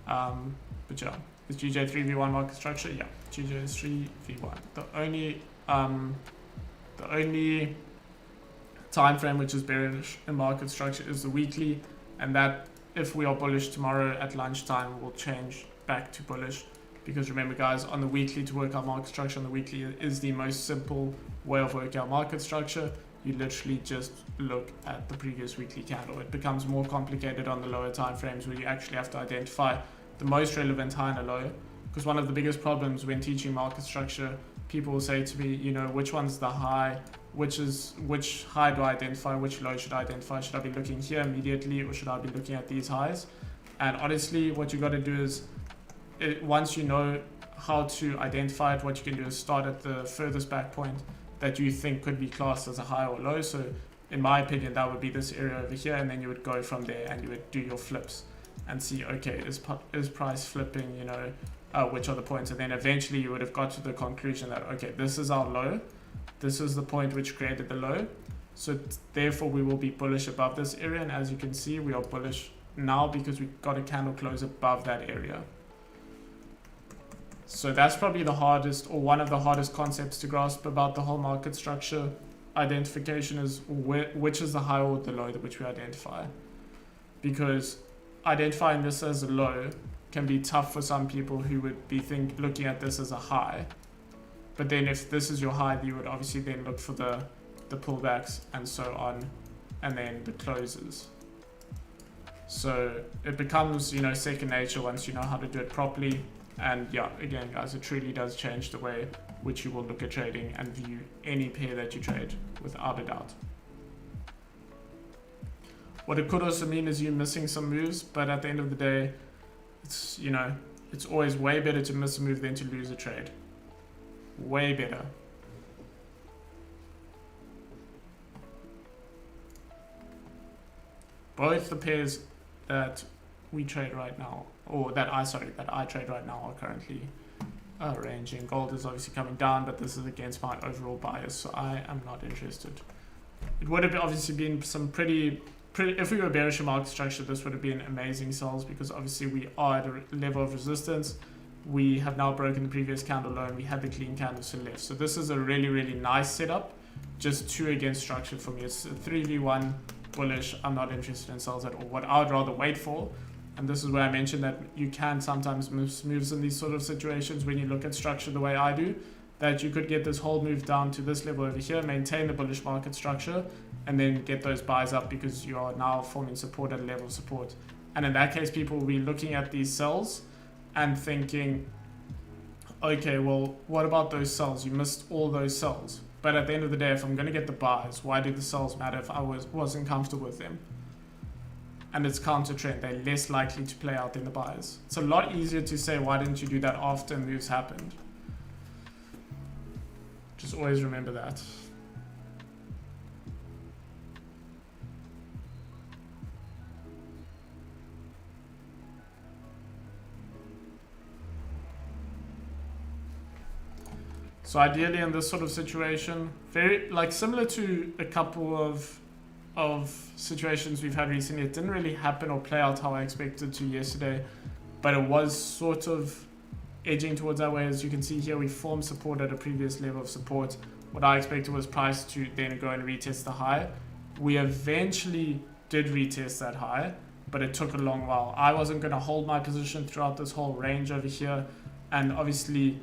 But yeah, is GJ 3v1 market structure? Yeah, GJ is 3v1. The only time frame which is bearish in market structure is the weekly, and that if we are bullish tomorrow at lunchtime will change back to bullish. because remember guys, on the weekly, to work out market structure on the weekly is the most simple way of working out market structure. You literally just look at the previous weekly candle. It becomes more complicated on the lower time frames where you actually have to identify the most relevant high and a low, because one of the biggest problems when teaching market structure, people will say to me, you know, which one's the high, which high do I identify, which low should I identify, should I be looking here immediately or should I be looking at these highs? And honestly, what you got to do is, once you know how to identify it, what you can do is start at the furthest back point that you think could be classed as a high or low. So in my opinion, that would be this area over here, and then you would go from there and you would do your flips and see, okay, is price flipping, you know, which are the points, and then eventually you would have got to the conclusion that, okay, this is our low, this is the point which created the low, so therefore we will be bullish above this area. And as you can see, we are bullish now because we got a candle close above that area. So that's probably the hardest, or one of the hardest concepts to grasp about the whole market structure identification, is which is the high or the low which we identify, because identifying this as a low can be tough for some people who would be looking at this as a high. But then if this is your high, you would obviously then look for the pullbacks and so on, and then the closes. So it becomes, you know, second nature once you know how to do it properly. And yeah, again guys, it truly does change the way which you will look at trading and view any pair that you trade, without a doubt. What it could also mean is you missing some moves, but at the end of the day, it's, you know, it's always way better to miss a move than to lose a trade. Way better. Both the pairs that we trade right now, or that I trade right now, are currently ranging. Gold is obviously coming down, but this is against my overall bias, so I am not interested. It would have obviously been some pretty if we were bearish in market structure, this would have been amazing sells, because obviously we are at a level of resistance. We have now broken the previous candle low and we had the clean candles to the left. So this is a really, really nice setup. Just 2 against structure for me. It's a 3v1 bullish. I'm not interested in sells at all. What I would rather wait for, and this is where I mentioned that you can sometimes miss moves in these sort of situations when you look at structure the way I do, that you could get this whole move down to this level over here, maintain the bullish market structure, and then get those buys up because you are now forming support at a level of support. And in that case, people will be looking at these sells and thinking, okay, well, what about those sells? You missed all those sells. But at the end of the day, if I'm going to get the buys, why do the sells matter if I wasn't comfortable with them? And it's counter trend. They're less likely to play out than the buys. It's a lot easier to say, why didn't you do that after moves happened? Just always remember that. So ideally in this sort of situation, very similar to a couple of situations we've had recently, it didn't really happen or play out how I expected to yesterday, but it was sort of edging towards that way. As you can see here, we formed support at a previous level of support. What I expected was price to then go and retest the high. We eventually did retest that high, but it took a long while. I wasn't going to hold my position throughout this whole range over here, and obviously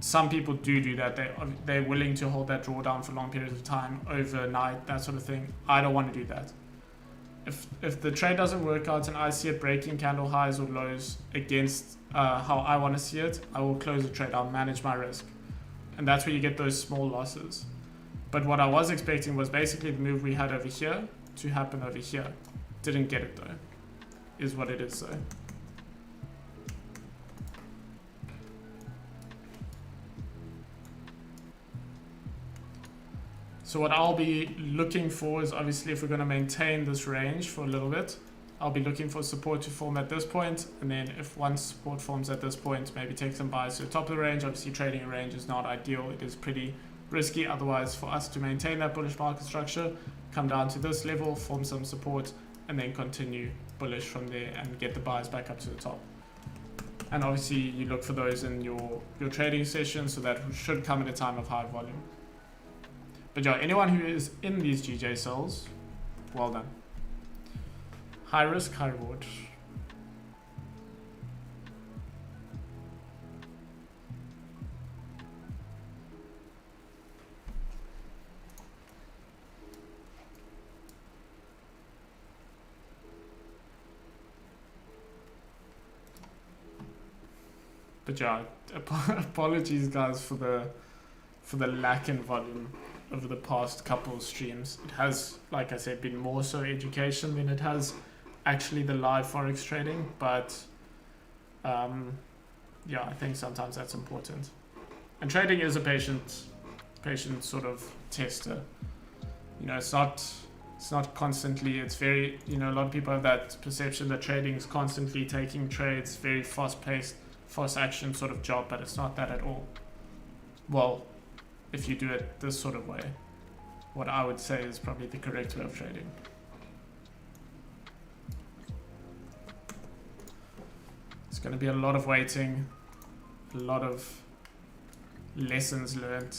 some people do that. They're willing to hold that drawdown for long periods of time, overnight, that sort of thing. I don't want to do that. If the trade doesn't work out and I see it breaking candle highs or lows against how I want to see it, I will close the trade. I'll manage my risk. And that's where you get those small losses. But what I was expecting was basically the move we had over here to happen over here. Didn't get it though, is what it is though. So what I'll be looking for is, obviously, if we're going to maintain this range for a little bit, I'll be looking for support to form at this point, and then if once support forms at this point, maybe take some buys to the top of the range. Obviously, trading a range is not ideal. It is pretty risky otherwise. For us to maintain that bullish market structure, come down to this level, form some support, and then continue bullish from there and get the buys back up to the top. And obviously, you look for those in your trading session, so that should come at a time of high volume. But yeah, anyone who is in these GJ sells, well done. High risk, high reward. But yeah, apologies guys for the lack in volume over the past couple of streams. It has, like I said, been more so education than it has actually the live Forex trading, but yeah, I think sometimes that's important. And trading is a patient sort of tester. You know, it's not constantly, it's very, you know, a lot of people have that perception that trading is constantly taking trades, very fast-paced, fast action sort of job, but it's not that at all. Well, if you do it this sort of way, what I would say is probably the correct way of trading. It's going to be a lot of waiting, a lot of lessons learned,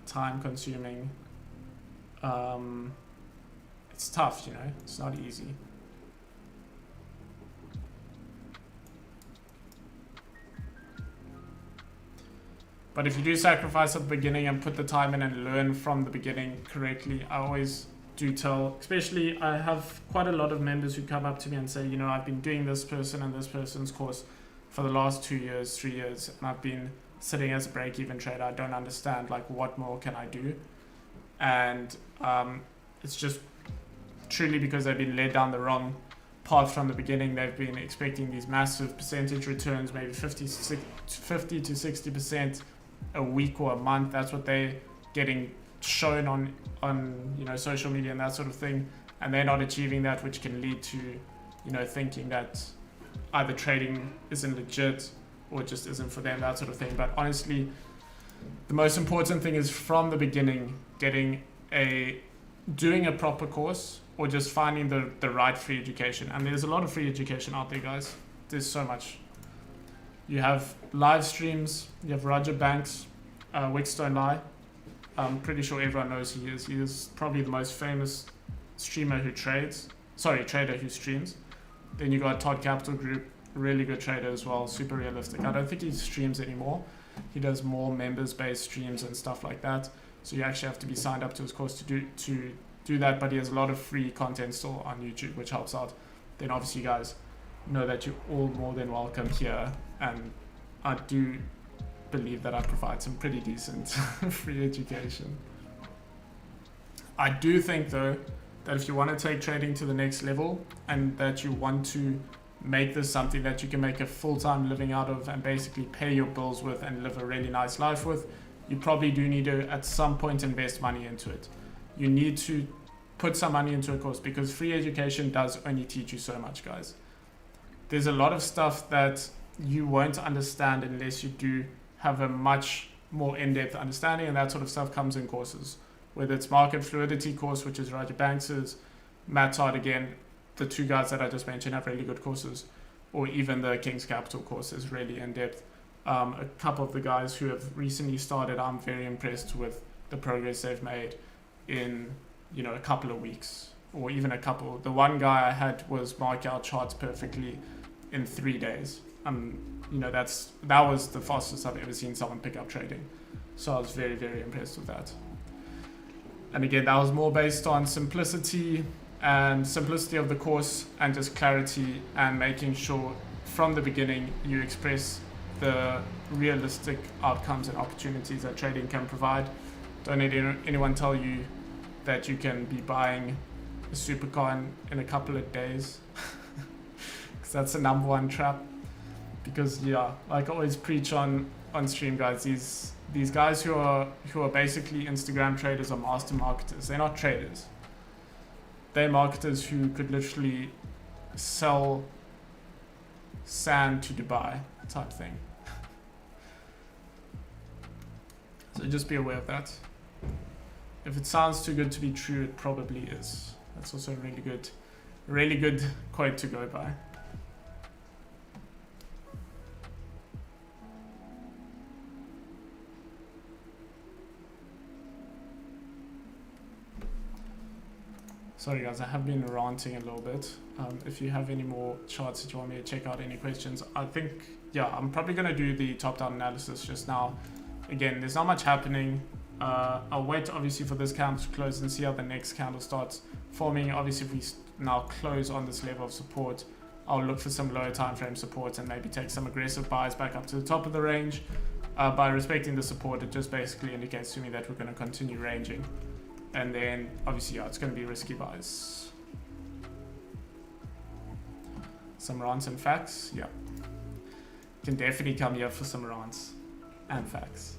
time consuming. It's tough, you know, it's not easy. But if you do sacrifice at the beginning and put the time in and learn from the beginning correctly, I always do tell, especially I have quite a lot of members who come up to me and say, you know, I've been doing this person and this person's course for the last 2 years, 3 years, and I've been sitting as a break-even trader. I don't understand, like, what more can I do? And it's just truly because they've been led down the wrong path from the beginning. They've been expecting these massive percentage returns, maybe 50 to 60% a week or a month. That's what they're getting shown on you know, social media and that sort of thing, and they're not achieving that, which can lead to, you know, thinking that either trading isn't legit or just isn't for them, that sort of thing. But honestly, the most important thing is from the beginning doing a proper course, or just finding the right free education. And there's a lot of free education out there, guys. There's so much. You have live streams, you have Roger Banks, Wicks Don't Lie. I'm pretty sure everyone knows he is. He is probably the most famous trader who streams. Then you got Todd Capital Group, really good trader as well, super realistic. I don't think he streams anymore. He does more members-based streams and stuff like that. So you actually have to be signed up to his course to do that, but he has a lot of free content still on YouTube, which helps out. Then obviously you guys know that you're all more than welcome here, and I do believe that I provide some pretty decent free education. I do think though that if you want to take trading to the next level and that you want to make this something that you can make a full-time living out of and basically pay your bills with and live a really nice life with, you probably do need to at some point invest money into it. You need to put some money into a course, because free education does only teach you so much, guys. There's a lot of stuff that you won't understand unless you do have a much more in-depth understanding, and that sort of stuff comes in courses. Whether it's market fluidity course, which is Roger Banks's, Matt Todd, again, the two guys that I just mentioned have really good courses, or even the King's Capital course is really in-depth. A couple of the guys who have recently started, I'm very impressed with the progress they've made in, you know, a couple of weeks, or even a couple. The one guy I had was mark out charts perfectly in 3 days. You know, that was the fastest I've ever seen someone pick up trading. So I was very, very impressed with that. And again, that was more based on simplicity of the course, and just clarity, and making sure from the beginning you express the realistic outcomes and opportunities that trading can provide. Don't let anyone tell you that you can be buying a supercar in a couple of days, because that's the number one trap. Because yeah, like I always preach on stream, guys, these guys who are basically Instagram traders or master marketers, they're not traders. They're marketers who could literally sell sand to Dubai type thing. So just be aware of that. If it sounds too good to be true, it probably is. That's also a really good quote to go by. Sorry guys, I have been ranting a little bit. If you have any more charts that you want me to check out, any questions, I think, yeah, I'm probably going to do the top-down analysis just now. Again, there's not much happening. I'll wait obviously for this candle to close and see how the next candle starts forming. Obviously, if we now close on this level of support, I'll look for some lower time frame supports and maybe take some aggressive buys back up to the top of the range. By respecting the support, it just basically indicates to me that we're going to continue ranging. And then obviously, yeah, it's going to be risky buys. Some rants and facts, yeah. Can definitely come here for some rants and facts.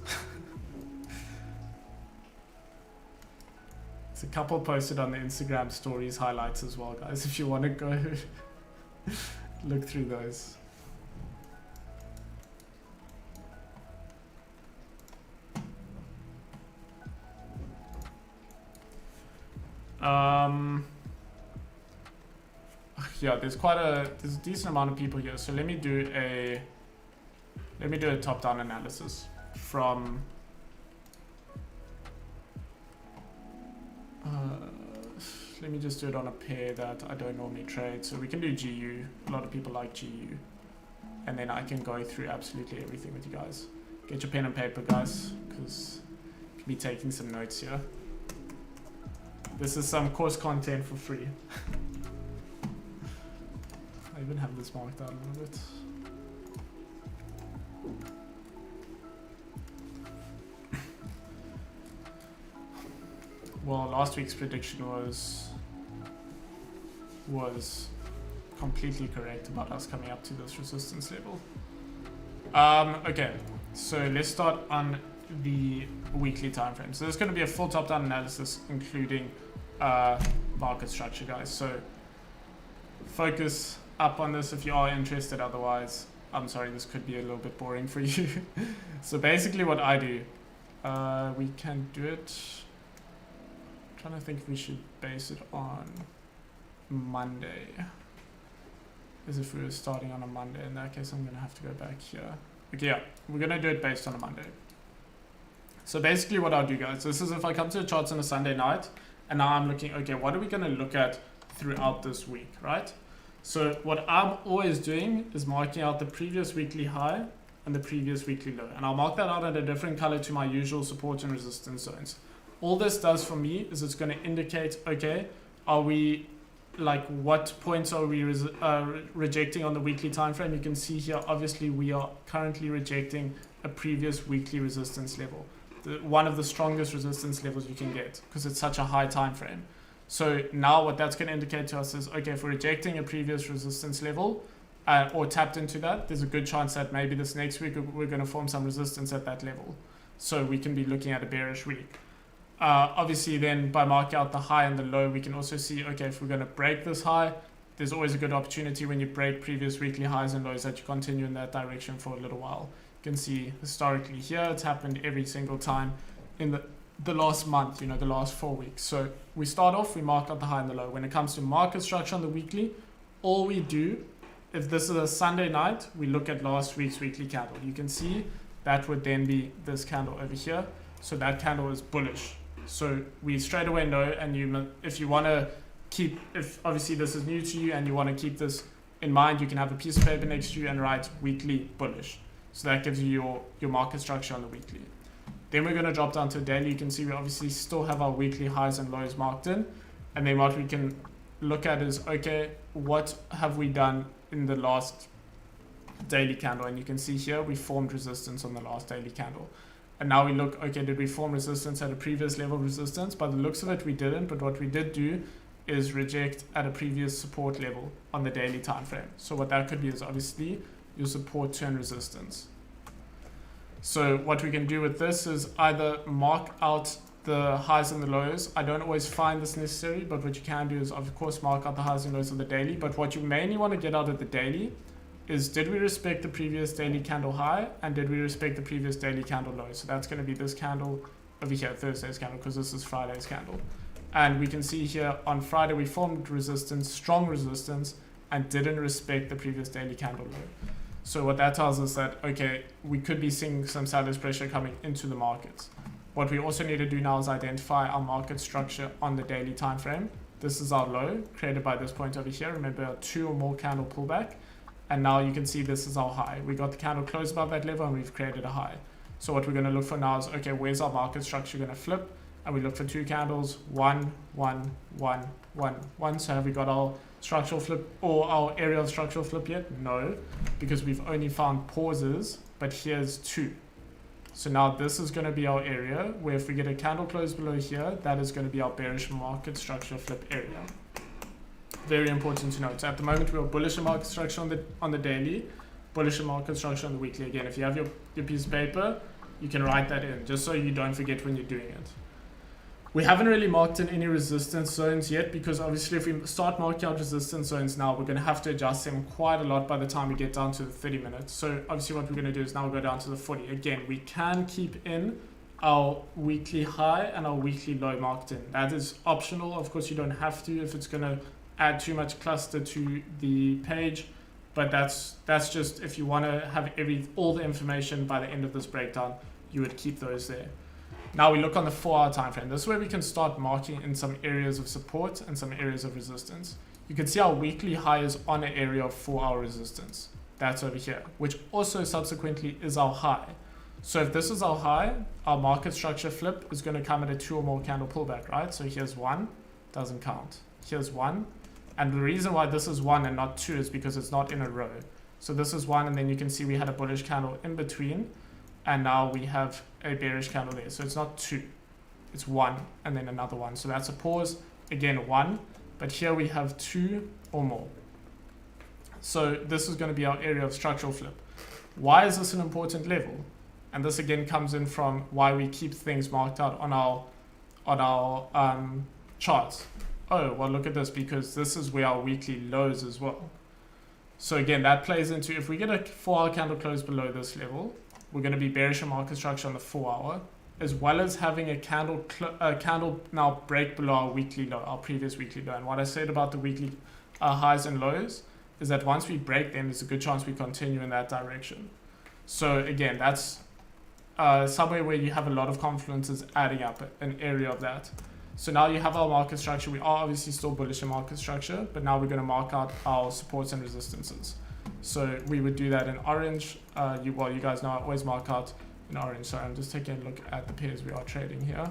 There's a couple posted on the Instagram stories highlights as well, guys, if you want to go look through those. Yeah, there's a decent amount of people here. So let me do a top-down analysis from let me just do it on a pair that I don't normally trade. So we can do GU. A lot of people like GU, and then I can go through absolutely everything with you guys. Get your pen and paper, guys, because you can be taking some notes here. This is some course content for free. I even have this marked out a little bit. Well, last week's prediction was completely correct about us coming up to this resistance level. Okay, so let's start on the weekly time frame. So there's going to be a full top-down analysis, including market structure, guys. So focus up on this if you are interested. Otherwise, I'm sorry, this could be a little bit boring for you. So basically what I do, we can do it. I'm trying to think if we should base it on Monday. As if we were starting on a Monday. In that case, I'm going to have to go back here. Okay, yeah, we're going to do it based on a Monday. So basically what I'll do, guys, this is if I come to the charts on a Sunday night, and now I'm looking, okay, what are we going to look at throughout this week, right? So what I'm always doing is marking out the previous weekly high and the previous weekly low. And I'll mark that out at a different color to my usual support and resistance zones. All this does for me is it's going to indicate, okay, are we, like, what points are we rejecting on the weekly time frame? You can see here, obviously, we are currently rejecting a previous weekly resistance level. One of the strongest resistance levels you can get because it's such a high time frame. So now what that's going to indicate to us is, okay, if we're rejecting a previous resistance level or tapped into that, there's a good chance that maybe this next week we're going to form some resistance at that level. So we can be looking at a bearish week. Obviously then by marking out the high and the low, we can also see, okay, if we're going to break this high, there's always a good opportunity when you break previous weekly highs and lows that you continue in that direction for a little while. You can see historically here, it's happened every single time in the last month, you know, the last 4 weeks. So we start off, we mark out the high and the low. When it comes to market structure on the weekly, all we do, if this is a Sunday night, we look at last week's weekly candle. You can see that would then be this candle over here. So that candle is bullish. So we straight away know, and if you want to keep, if obviously this is new to you and you want to keep this in mind, you can have a piece of paper next to you and write weekly bullish. So that gives you your market structure on the weekly. Then we're going to drop down to daily. You can see we obviously still have our weekly highs and lows marked in. And then what we can look at is, okay, what have we done in the last daily candle? And you can see here we formed resistance on the last daily candle. And now we look, okay, did we form resistance at a previous level of resistance? By the looks of it, we didn't. But what we did do is reject at a previous support level on the daily time frame. So what that could be is obviously your support turn resistance. So what we can do with this is either mark out the highs and the lows. I don't always find this necessary, but what you can do is, of course, mark out the highs and lows of the daily. But what you mainly want to get out of the daily is, did we respect the previous daily candle high, and did we respect the previous daily candle low? So that's going to be this candle over here, Thursday's candle, because this is Friday's candle. And we can see here on Friday we formed resistance, strong resistance, and didn't respect the previous daily candle low. So what that tells us that, okay, we could be seeing some sellers pressure coming into the markets. What we also need to do now is identify our market structure on the daily time frame. This is our low created by this point over here. Remember, a 2 or more candle pullback. And now you can see this is our high. We got the candle close above that level and we've created a high. So what we're going to look for now is, okay, where's our market structure going to flip? And we look for 2 candles, 1, 1, 1, One. So have we got our structural flip or our area of structural flip yet? No, because we've only found pauses, but here's 2. So now this is going to be our area, where if we get a candle close below here, that is going to be our bearish market structure flip area. Very important to note. So at the moment, we are bullish in market structure on the daily, bullish in market structure on the weekly. Again, if you have your piece of paper, you can write that in, just so you don't forget when you're doing it. We haven't really marked in any resistance zones yet, because obviously if we start marking out resistance zones now, we're going to have to adjust them quite a lot by the time we get down to the 30 minutes. So obviously what we're going to do is now we'll go down to the 40. Again, we can keep in our weekly high and our weekly low marked in. That is optional. Of course, you don't have to if it's going to add too much cluster to the page, but that's just if you want to have all the information by the end of this breakdown, you would keep those there. Now we look on the 4-hour time frame. This is where we can start marking in some areas of support and some areas of resistance. You can see our weekly high is on an area of 4-hour resistance. That's over here, which also subsequently is our high. So if this is our high, our market structure flip is going to come at a 2 or more candle pullback, right? So here's 1, doesn't count. Here's 1. And the reason why this is 1 and not 2 is because it's not in a row. So this is 1, and then you can see we had a bullish candle in between, and now we have a bearish candle there. So it's not 2, it's 1 and then another 1. So that's a pause, again 1, but here we have 2 or more. So this is going to be our area of structural flip. Why is this an important level? And this again comes in from why we keep things marked out on our charts. Oh, well, look at this, because this is where our weekly lows as well. So again, that plays into, if we get a 4-hour candle close below this level, we're going to be bearish in market structure on the 4-hour, as well as having a candle now break below our weekly low, our previous weekly low. And what I said about the weekly highs and lows is that once we break them, there's a good chance we continue in that direction. So again, that's somewhere where you have a lot of confluences adding up, an area of that. So now you have our market structure. We are obviously still bullish in market structure, but now we're going to mark out our supports and resistances. So we would do that in orange. You guys know I always mark out in orange. So I'm just taking a look at the pairs we are trading here.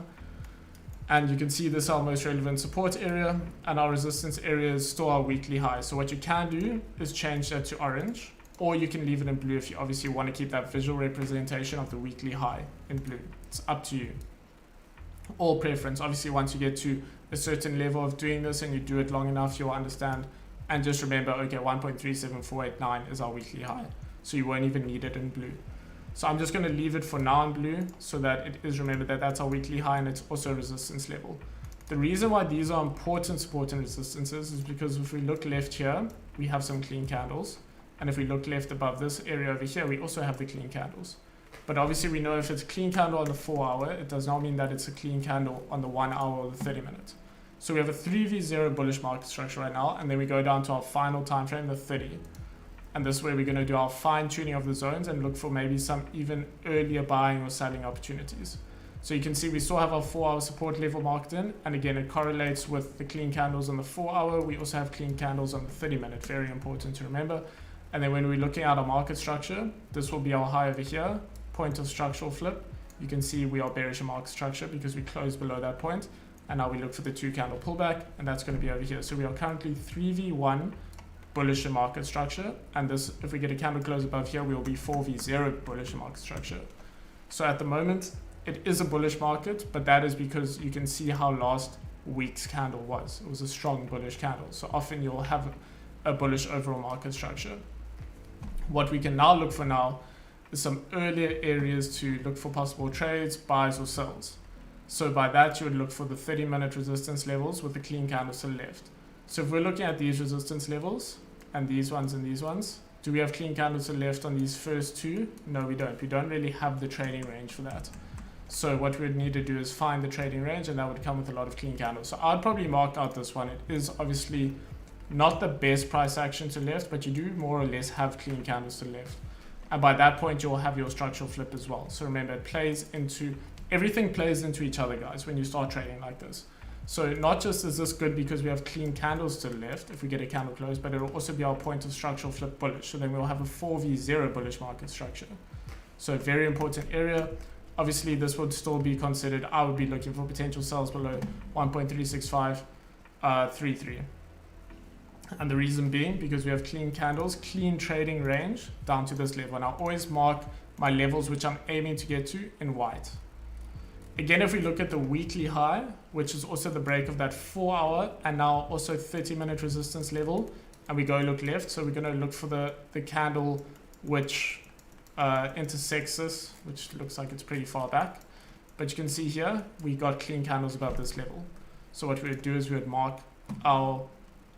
And you can see this is our most relevant support area, and our resistance area is still our weekly high. So what you can do is change that to orange, or you can leave it in blue if you obviously want to keep that visual representation of the weekly high in blue. It's up to you. All preference. Obviously, once you get to a certain level of doing this and you do it long enough, you'll understand. And just remember, okay, 1.37489 is our weekly high. So you won't even need it in blue. So I'm just going to leave it for now in blue so that it is remembered that that's our weekly high and it's also a resistance level. The reason why these are important support and resistances is because if we look left here, we have some clean candles. And if we look left above this area over here, we also have the clean candles. But obviously we know if it's a clean candle on the 4-hour, it does not mean that it's a clean candle on the 1-hour or the 30 minutes. So we have a 3v0 bullish market structure right now, and then we go down to our final time frame, the 30. And this is where we're going to do our fine tuning of the zones and look for maybe some even earlier buying or selling opportunities. So you can see we still have our 4-hour support level marked in, and again it correlates with the clean candles on the 4-hour. We also have clean candles on the 30-minute, very important to remember. And then when we're looking at our market structure, this will be our high over here, point of structural flip. You can see we are bearish in market structure because we closed below that point, and now we look for the 2-candle pullback, and that's going to be over here. So we are currently 3v1 bullish in market structure, and this, if we get a candle close above here, we will be 4v0 bullish in market structure. So at the moment it is a bullish market, but that is because you can see how last week's candle was. It was a strong bullish candle, so often you'll have a bullish overall market structure. What we can now look for now is some earlier areas to look for possible trades, buys or sells. So by that you would look for the 30-minute resistance levels with the clean candles to the left. So if we're looking at these resistance levels and these ones, do we have clean candles to the left on these first two? No, we don't. We don't really have the trading range for that. So what we would need to do is find the trading range, and that would come with a lot of clean candles. So I'd probably mark out this one. It is obviously not the best price action to the left, but you do more or less have clean candles to the left. And by that point, you'll have your structural flip as well. So remember, everything plays into each other, guys, when you start trading like this. So not just is this good because we have clean candles to the left if we get a candle close, but it'll also be our point of structural flip bullish. So then we'll have a 4v0 bullish market structure. So a very important area. Obviously, this would still be considered. I would be looking for potential sells below 1.365. 3-3. And the reason being because we have clean candles, clean trading range down to this level. And I always mark my levels which I'm aiming to get to in white. Again, if we look at the weekly high, which is also the break of that 4 hour and now also 30-minute resistance level, and we go look left, so we're going to look for the candle which intersects this, which looks like it's pretty far back. But you can see here, we got clean candles above this level. So what we would do is we would mark our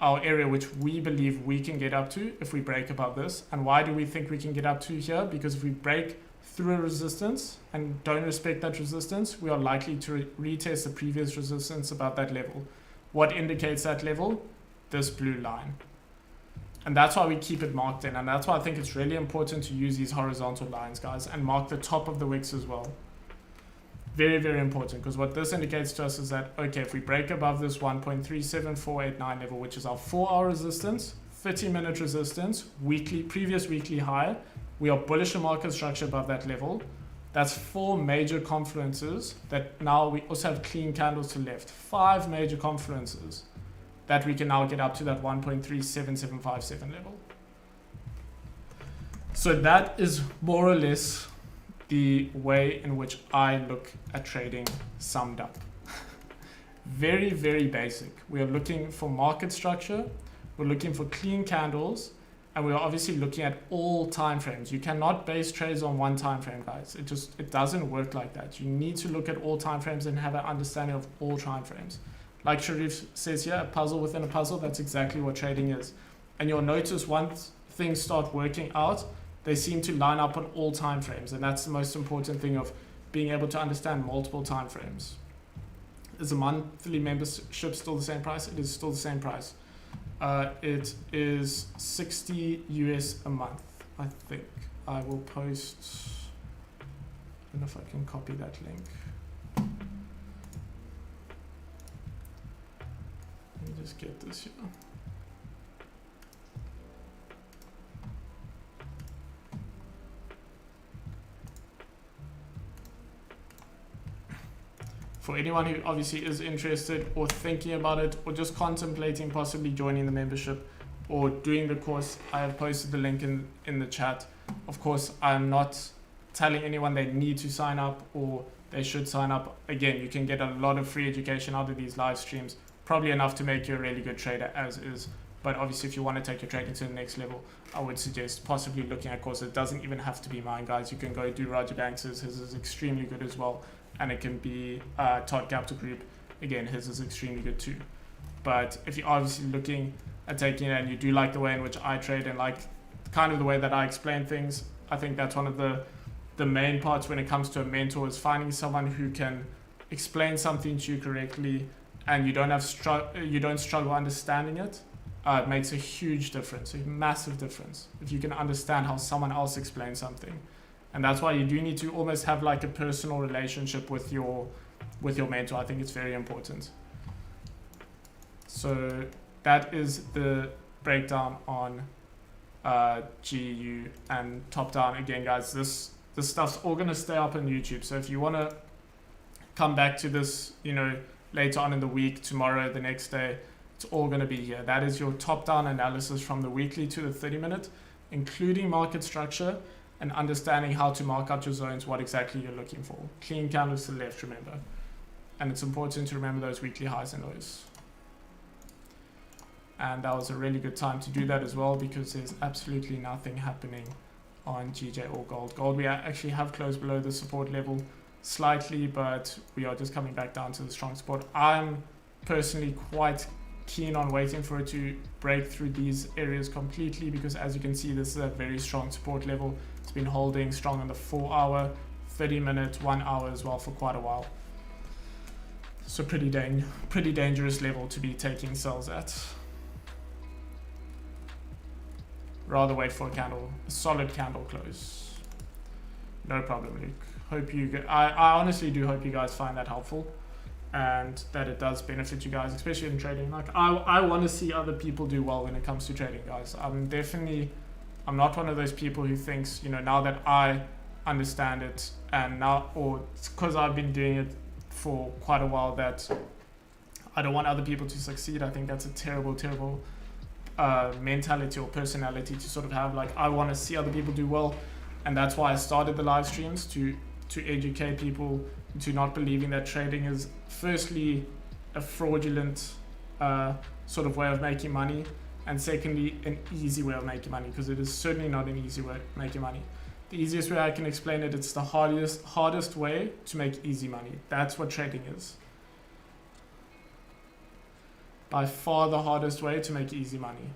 area which we believe we can get up to if we break above this. And why do we think we can get up to here? Because if we break through a resistance and don't respect that resistance, we are likely to retest the previous resistance above that level. What indicates that level? This blue line. And that's why we keep it marked in. And that's why I think it's really important to use these horizontal lines, guys, and mark the top of the wicks as well. Very, very important, because what this indicates to us is that, okay, if we break above this 1.37489 level, which is our 4-hour resistance, 30-minute resistance, previous weekly high, we are bullish in market structure above that level. That's 4 major confluences that now we also have clean candles to left. 5 major confluences that we can now get up to that 1.37757 level. So that is more or less the way in which I look at trading summed up. Very, very basic. We are looking for market structure, we're looking for clean candles, and we're obviously looking at all time frames. You cannot base trades on one time frame, guys. It doesn't work like that. You need to look at all time frames and have an understanding of all time frames. Like Sharif says here, a puzzle within a puzzle, that's exactly what trading is. And you'll notice once things start working out, they seem to line up on all time frames, and that's the most important thing of being able to understand multiple time frames. Is a monthly membership still the same price? It is still the same price. It is 60 US a month, I think. I will post, I don't know if I can copy that link. Let me just get this here. For anyone who obviously is interested or thinking about it or just contemplating possibly joining the membership or doing the course, I have posted the link in the chat. Of course, I'm not telling anyone they need to sign up or they should sign up. Again, you can get a lot of free education out of these live streams, probably enough to make you a really good trader as is. But obviously, if you want to take your trading to the next level, I would suggest possibly looking at courses. It doesn't even have to be mine, guys. You can go do Roger Banks's. His is extremely good as well. And it can be Todd Capital Group. Again, his is extremely good too. But if you're obviously looking at taking it and you do like the way in which I trade and like kind of the way that I explain things, I think that's one of the main parts when it comes to a mentor is finding someone who can explain something to you correctly and you don't struggle understanding it. It makes a huge difference, a massive difference if you can understand how someone else explains something. And that's why you do need to almost have like a personal relationship with your mentor. I think it's very important. So that is the breakdown on GU and top down. Again, guys, this stuff's all going to stay up on YouTube. So if you want to come back to this, later on in the week, tomorrow, the next day, it's all going to be here. That is your top down analysis from the weekly to the 30-minute, including market structure, and understanding how to mark out your zones, what exactly you're looking for. Clean candles to the left, remember. And it's important to remember those weekly highs and lows. And that was a really good time to do that as well because there's absolutely nothing happening on GJ or gold. Gold, we actually have closed below the support level slightly, but we are just coming back down to the strong support. I'm personally quite keen on waiting for it to break through these areas completely because as you can see, this is a very strong support level. It's been holding strong on the 4-hour, 30-minute, 1 hour as well for quite a while. So pretty dangerous level to be taking sells at. Rather wait for a solid candle close. No problem, Luke. Hope you get, I honestly do hope you guys find that helpful and that it does benefit you guys, especially in trading. Like I want to see other people do well when it comes to trading, guys. I'm not one of those people who thinks, now that I understand it and now, or it's because I've been doing it for quite a while that I don't want other people to succeed. I think that's a terrible mentality or personality to sort of have. Like, I want to see other people do well, and that's why I started the live streams, to educate people to not believing that trading is firstly a fraudulent sort of way of making money, and secondly an easy way of making money, because it is certainly not an easy way of making money. The easiest way I can explain it, it's the hardest way to make easy money. That's what trading is. By far the hardest way to make easy money.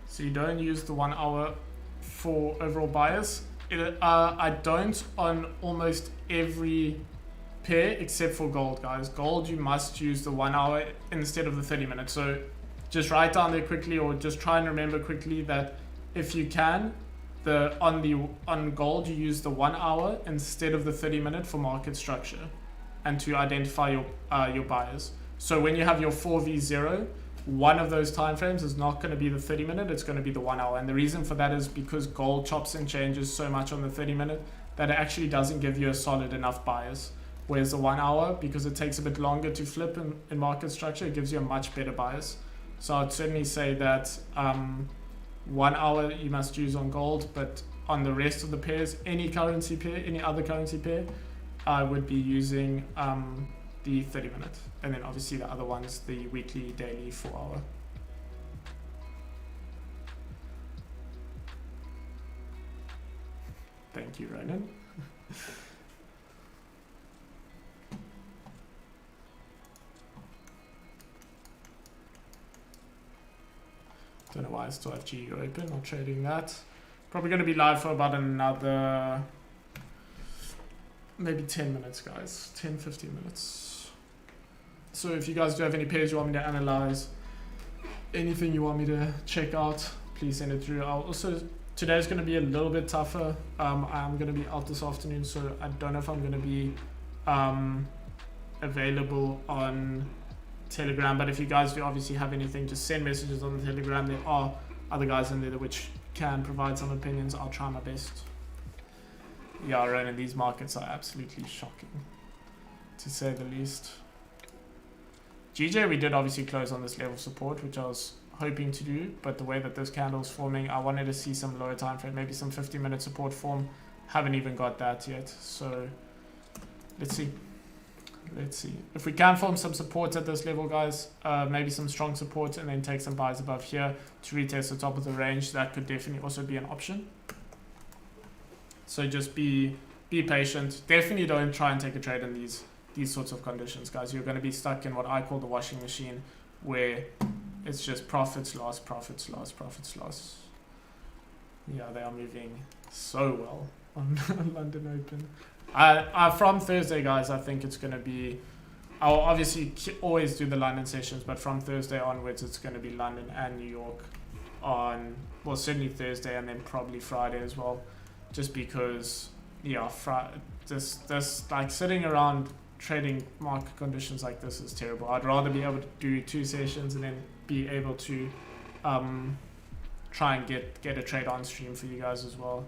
So you don't use the 1 hour for overall bias. I don't on almost every pair except for gold, guys. Gold, you must use the 1 hour instead of the 30 minutes. So just write down there quickly, or just try and remember quickly that if you can, on gold you use the 1 hour instead of the 30-minute for market structure and to identify your buyers. So when you have your 4v0, one of those time frames is not going to be the 30-minute, it's going to be the 1 hour. And the reason for that is because gold chops and changes so much on the 30-minute that it actually doesn't give you a solid enough bias. Whereas the 1 hour, because it takes a bit longer to flip in market structure, it gives you a much better bias. So I'd certainly say that 1 hour you must use on gold, but on the rest of the pairs, any other currency pair, I would be using the 30-minute, and then obviously the other ones, the weekly, daily, 4 hour. Thank you, Ronan. Don't know why I still have GU open, not trading that. Probably going to be live for about another maybe 10 minutes, guys. 10-15 minutes. So if you guys do have any pairs you want me to analyze, anything you want me to check out, please send it through. Today's going to be a little bit tougher. I'm going to be out this afternoon, so I don't know if I'm going to be available on Telegram, but if you guys do obviously have anything, just send messages on the Telegram. There are other guys in there which can provide some opinions. I'll try my best. Yeah, Ronan, these markets are absolutely shocking, to say the least. GJ, we did obviously close on this level of support, which I was hoping to do, but the way that this candle's forming, I wanted to see some lower time frame, maybe some 50-minute support form. Haven't even got that yet, so let's see. Let's see if we can form some support at this level, guys. Maybe some strong support, and then take some buys above here to retest the top of the range. That could definitely also be an option. So just be patient. Definitely don't try and take a trade in these sorts of conditions, guys. You're going to be stuck in what I call the washing machine, where it's just profits, loss, profits, loss, profits, loss. Yeah, they are moving so well on London Open. From Thursday, guys, I think it's going to be, I'll obviously always do the London sessions, but from Thursday onwards, it's going to be London and New York on, well, certainly Thursday, and then probably Friday as well, just because, yeah, this like sitting around trading market conditions like this is terrible. I'd rather be able to do 2 sessions and then be able to try and get a trade on stream for you guys as well.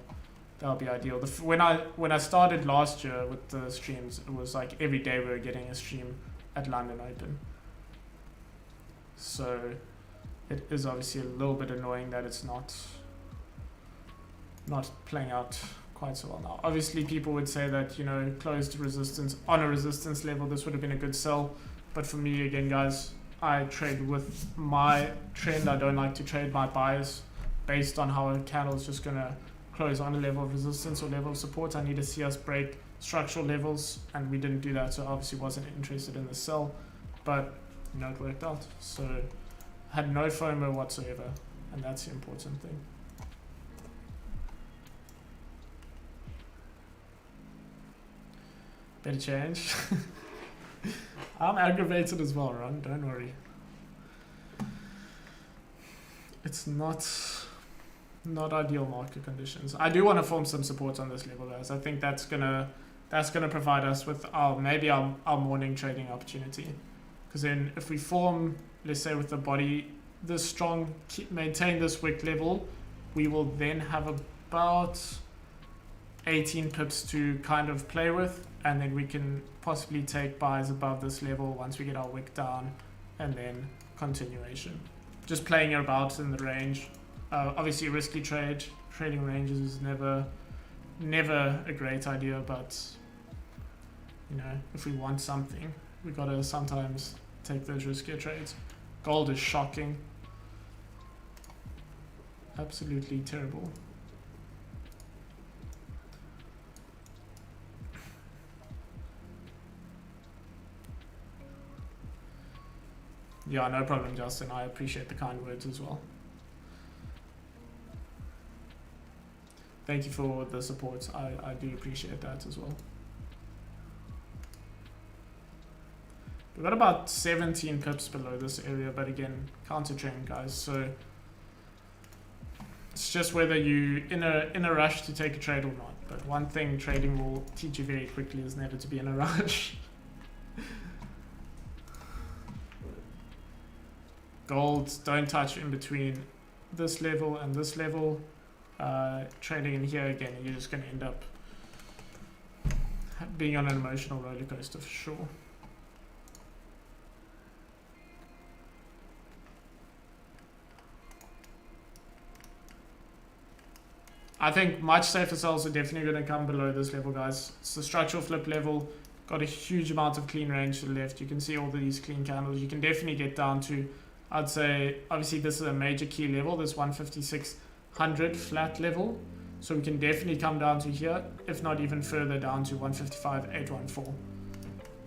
That'll be ideal. When I started last year with the streams, it was like every day we were getting a stream at London Open. So it is obviously a little bit annoying that it's not playing out quite so well now. Obviously people would say that, you know, closed resistance on a resistance level, this would have been a good sell. But for me, again, guys, I trade with my trend. I don't like to trade my bias based on how a candle is just going to close on a level of resistance or level of support. I need to see us break structural levels, and we didn't do that, so obviously wasn't interested in the sell, but you know, it worked out. So had no FOMO whatsoever, and that's the important thing. Better change. I'm aggravated as well, Ron, don't worry. It's not ideal market conditions. I do want to form some support on this level, guys. I think that's gonna provide us with maybe our morning trading opportunity, Because then if we form, let's say with the body this strong, maintain this wick level, we will then have about 18 pips to kind of play with, and then we can possibly take buys above this level once we get our wick down, and then continuation. Just playing about in the range. Obviously risky trading ranges is never a great idea, but you know, if we want something, we gotta sometimes take those riskier trades. Gold is shocking. Absolutely terrible. Yeah, no problem, Justin. I appreciate the kind words as well. Thank you for the support. I do appreciate that as well. We've got about 17 pips below this area, but again, counter trend, guys. So it's just whether you're in a rush to take a trade or not. But one thing trading will teach you very quickly is never to be in a rush. Gold, don't touch in between this level and this level. Trading in here again, you're just going to end up being on an emotional roller coaster for sure. I think much safer sells are definitely going to come below this level, guys. It's the structural flip level. Got a huge amount of clean range to the left. You can see all of these clean candles. You can definitely get down to, I'd say, obviously this is a major key level, this 156.100 flat level. So we can definitely come down to here, if not even further down to 155.814.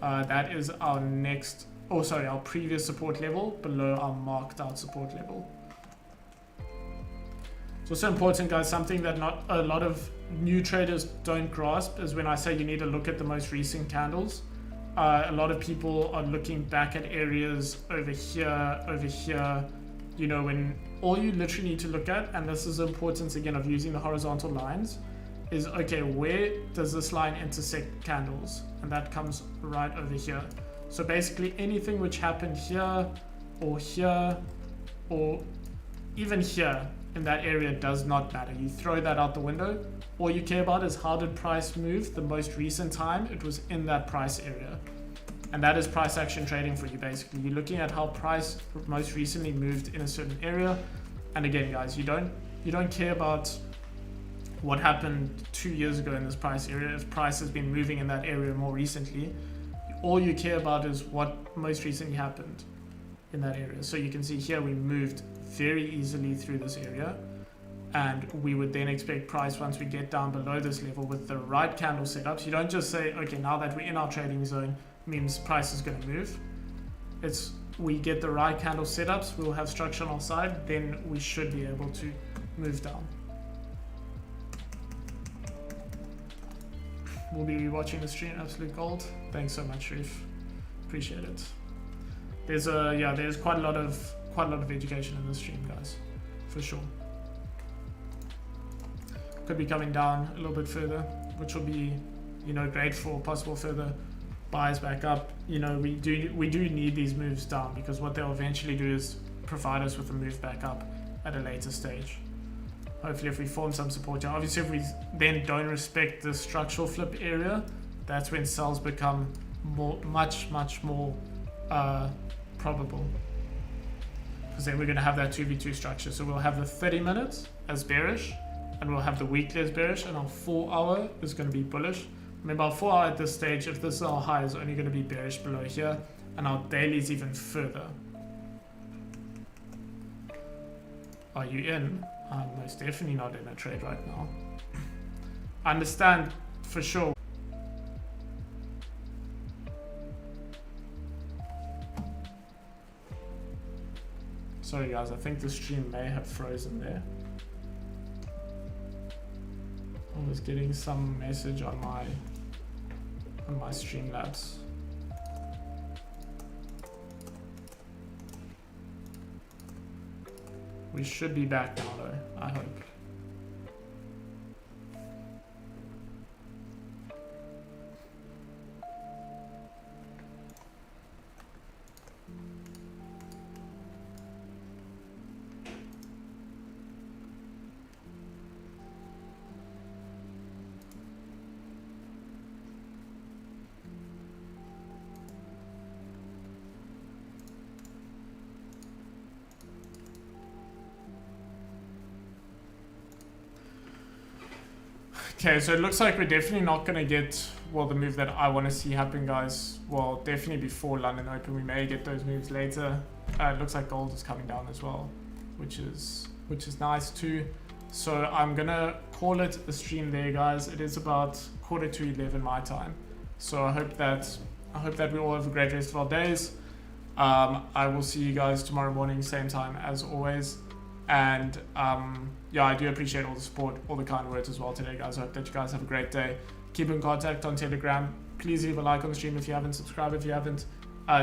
That is our next, our previous support level below our marked out support level. It's also important, guys, something that not a lot of new traders don't grasp is when I say you need to look at the most recent candles. A lot of people are looking back at areas over here, you know, when all you literally need to look at, and this is the importance again of using the horizontal lines, is okay, where does this line intersect candles? And that comes right over here. So basically anything which happened here or even here in that area does not matter. You throw that out the window. All you care about is how did price move the most recent time it was in that price area. And that is price action trading for you basically. You're looking at how price most recently moved in a certain area. And again, guys, you don't care about what happened 2 years ago in this price area if price has been moving in that area more recently. All you care about is what most recently happened in that area. So you can see here we moved very easily through this area, and we would then expect price once we get down below this level with the right candle setups. You don't just say, okay, now that we're in our trading zone means price is going to move. It's we get the right candle setups, we'll have structure on our side, then we should be able to move down. We'll be rewatching the stream. Absolute gold. Thanks so much, Sharif. Appreciate it. There's quite a lot of education in this stream, guys, for sure. Could be coming down a little bit further, which will be, you know, great for possible further buys back up. You know, we do need these moves down, because what they'll eventually do is provide us with a move back up at a later stage. Hopefully, if we form some support here. Obviously, if we then don't respect the structural flip area, that's when sells become much more probable. Because then we're going to have that 2v2 structure. So we'll have the 30 minutes as bearish, and we'll have the weekly as bearish, and our 4 hour is going to be bullish. Remember, our 4 hour at this stage, if this is our high, is only going to be bearish below here, and our daily is even further. Are you in? I'm most definitely not in a trade right now. I understand for sure. Sorry guys, I think the stream may have frozen there. I was getting some message on my Streamlabs. We should be back now though, I hope. Okay, so it looks like we're definitely not going to get, well, the move that I want to see happen, guys. Well, definitely before London Open. We may get those moves later. It looks like gold is coming down as well, which is nice too. So I'm going to call it a stream there, guys. It is about 11:45 my time. So I hope that we all have a great rest of our days. I will see you guys tomorrow morning, same time as always. And yeah, I do appreciate all the support, all the kind words as well today, guys. I hope that you guys have a great day. Keep in contact on Telegram. Please leave a like on the stream if you haven't, subscribe if you haven't.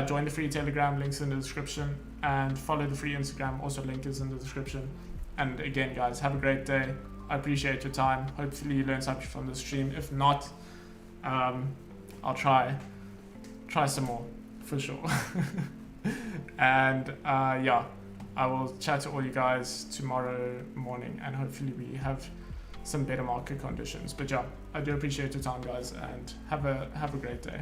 Join the free Telegram, links in the description, and follow the free Instagram, also link is in the description. And again, guys, have a great day. I appreciate your time. Hopefully you learned something from the stream. If not, I'll try some more for sure. And yeah, I will chat to all you guys tomorrow morning, and hopefully we have some better market conditions. But yeah, I do appreciate your time, guys, and have a great day.